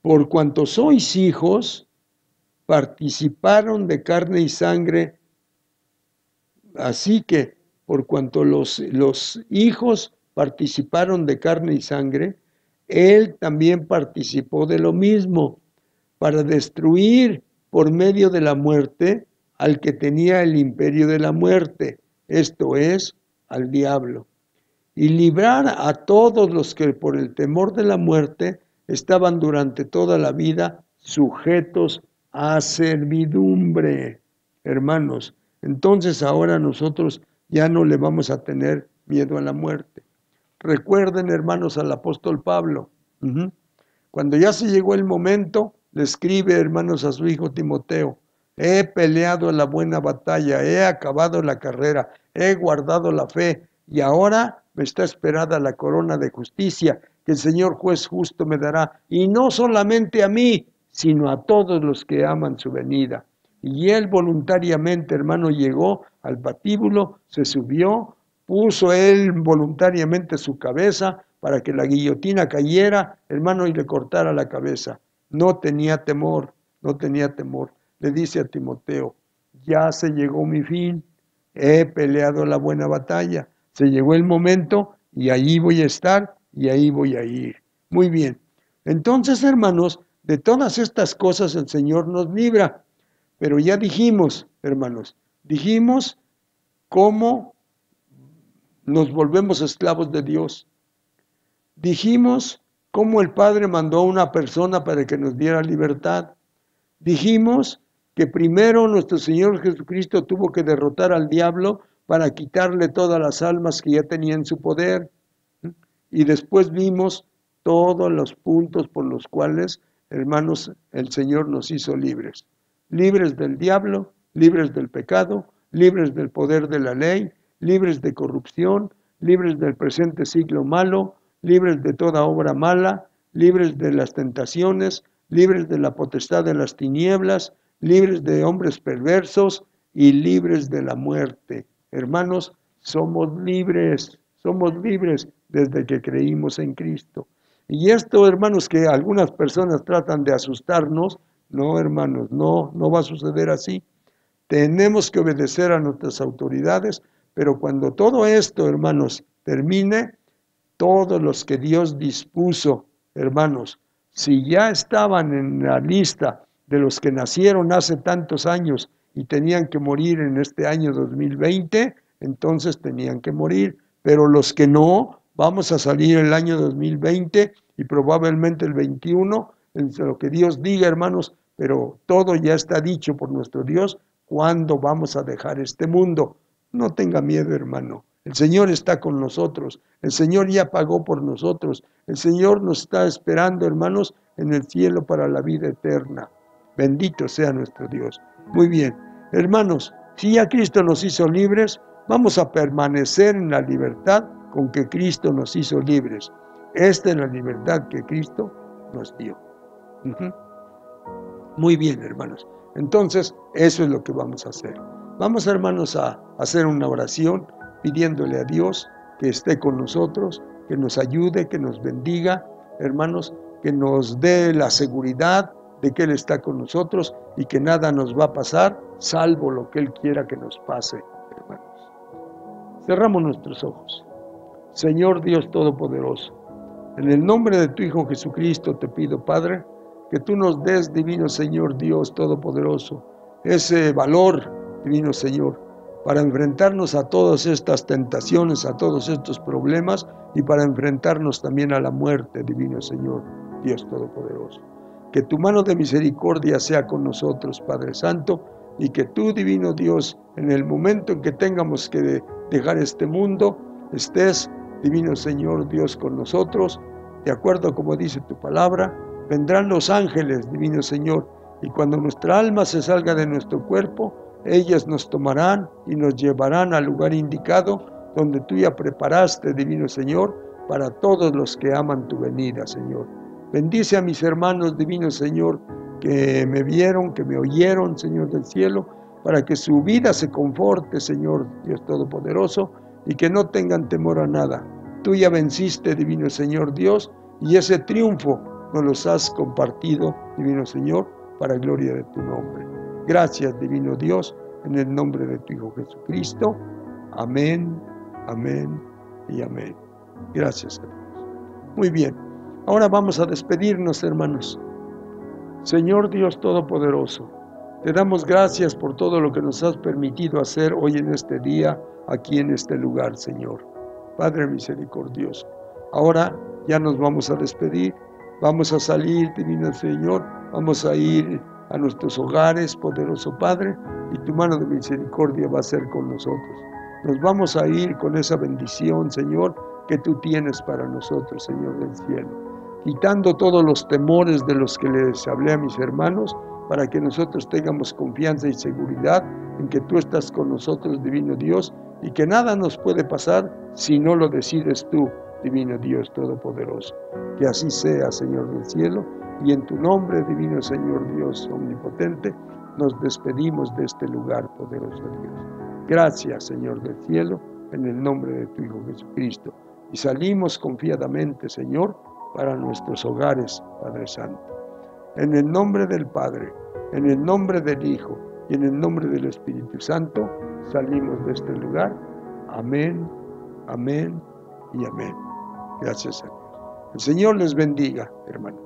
S1: por cuanto sois hijos, participaron de carne y sangre. Así que, por cuanto los hijos participaron de carne y sangre, él también participó de lo mismo, para destruir por medio de la muerte al que tenía el imperio de la muerte, esto es, al diablo, y librar a todos los que por el temor de la muerte estaban durante toda la vida sujetos a servidumbre. Hermanos, entonces ahora nosotros ya no le vamos a tener miedo a la muerte. Recuerden, hermanos, al apóstol Pablo. Cuando ya se llegó el momento, le escribe, hermanos, a su hijo Timoteo, he peleado la buena batalla, he acabado la carrera, he guardado la fe, y ahora me está esperada la corona de justicia que el Señor juez justo me dará, y no solamente a mí, sino a todos los que aman su venida. Y él voluntariamente, hermano, llegó al patíbulo, se subió, puso él voluntariamente su cabeza para que la guillotina cayera, hermano, y le cortara la cabeza. No tenía temor, no tenía temor. Le dice a Timoteo, ya se llegó mi fin, he peleado la buena batalla, se llegó el momento y ahí voy a estar y ahí voy a ir. Muy bien. Entonces, hermanos, de todas estas cosas el Señor nos libra. Pero ya dijimos, hermanos, dijimos cómo nos volvemos esclavos de Dios. Dijimos cómo el Padre mandó a una persona para que nos diera libertad. Dijimos que primero nuestro Señor Jesucristo tuvo que derrotar al diablo para quitarle todas las almas que ya tenía en su poder. Y después vimos todos los puntos por los cuales, hermanos, el Señor nos hizo libres. Libres del diablo, libres del pecado, libres del poder de la ley, libres de corrupción, libres del presente siglo malo, libres de toda obra mala, libres de las tentaciones, libres de la potestad de las tinieblas, libres de hombres perversos y libres de la muerte. Hermanos, somos libres desde que creímos en Cristo. Y esto, hermanos, que algunas personas tratan de asustarnos, no, hermanos, no va a suceder así. Tenemos que obedecer a nuestras autoridades, pero cuando todo esto, hermanos, termine, todos los que Dios dispuso, hermanos, si ya estaban en la lista de los que nacieron hace tantos años y tenían que morir en este año 2020, entonces tenían que morir. Pero los que no, vamos a salir el año 2020 y probablemente el 21, en lo que Dios diga, hermanos, pero todo ya está dicho por nuestro Dios, cuándo vamos a dejar este mundo. No tenga miedo, hermano. El Señor está con nosotros. El Señor ya pagó por nosotros. El Señor nos está esperando, hermanos, en el cielo para la vida eterna. Bendito sea nuestro Dios. Muy bien. Hermanos, si ya Cristo nos hizo libres, vamos a permanecer en la libertad con que Cristo nos hizo libres. Esta es la libertad que Cristo nos dio. Muy bien, hermanos. Entonces, eso es lo que vamos a hacer. Vamos, hermanos, a hacer una oración pidiéndole a Dios que esté con nosotros, que nos ayude, que nos bendiga, hermanos, que nos dé la seguridad de que Él está con nosotros y que nada nos va a pasar, salvo lo que Él quiera que nos pase, hermanos. Cerramos nuestros ojos. Señor Dios Todopoderoso, en el nombre de tu Hijo Jesucristo te pido, Padre, que tú nos des, divino Señor Dios Todopoderoso, ese valor, divino Señor, para enfrentarnos a todas estas tentaciones, a todos estos problemas y para enfrentarnos también a la muerte, divino Señor Dios Todopoderoso. Que tu mano de misericordia sea con nosotros, Padre Santo, y que tú, divino Dios, en el momento en que tengamos que dejar este mundo, estés, divino Señor Dios, con nosotros, de acuerdo como dice tu palabra. Vendrán los ángeles, divino Señor, y cuando nuestra alma se salga de nuestro cuerpo, ellas nos tomarán y nos llevarán al lugar indicado, donde tú ya preparaste, divino Señor, para todos los que aman tu venida, Señor. Bendice a mis hermanos, divino Señor, que me vieron, que me oyeron, Señor del cielo, para que su vida se conforte, Señor Dios Todopoderoso, y que no tengan temor a nada. Tú ya venciste, divino Señor Dios, y ese triunfo nos los has compartido, divino Señor, para gloria de tu nombre. Gracias, divino Dios, en el nombre de tu Hijo Jesucristo. Amén, amén y amén. Gracias, hermanos. Muy bien, ahora vamos a despedirnos, hermanos. Señor Dios Todopoderoso, te damos gracias por todo lo que nos has permitido hacer hoy en este día, aquí en este lugar, Señor. Padre misericordioso, ahora ya nos vamos a despedir. Vamos a salir, divino Señor, vamos a ir a nuestros hogares, poderoso Padre, y tu mano de misericordia va a ser con nosotros. Nos vamos a ir con esa bendición, Señor, que tú tienes para nosotros, Señor del cielo, quitando todos los temores de los que les hablé a mis hermanos, para que nosotros tengamos confianza y seguridad en que tú estás con nosotros, divino Dios, y que nada nos puede pasar si no lo decides tú, divino Dios Todopoderoso. Que así sea, Señor del cielo, y en tu nombre, divino Señor Dios omnipotente, nos despedimos de este lugar, poderoso Dios. Gracias, Señor del cielo, en el nombre de tu Hijo Jesucristo. Y salimos confiadamente, Señor, para nuestros hogares, Padre Santo. En el nombre del Padre, en el nombre del Hijo y en el nombre del Espíritu Santo, salimos de este lugar. Amén, amén y amén. Gracias a Dios. El Señor les bendiga, hermanos.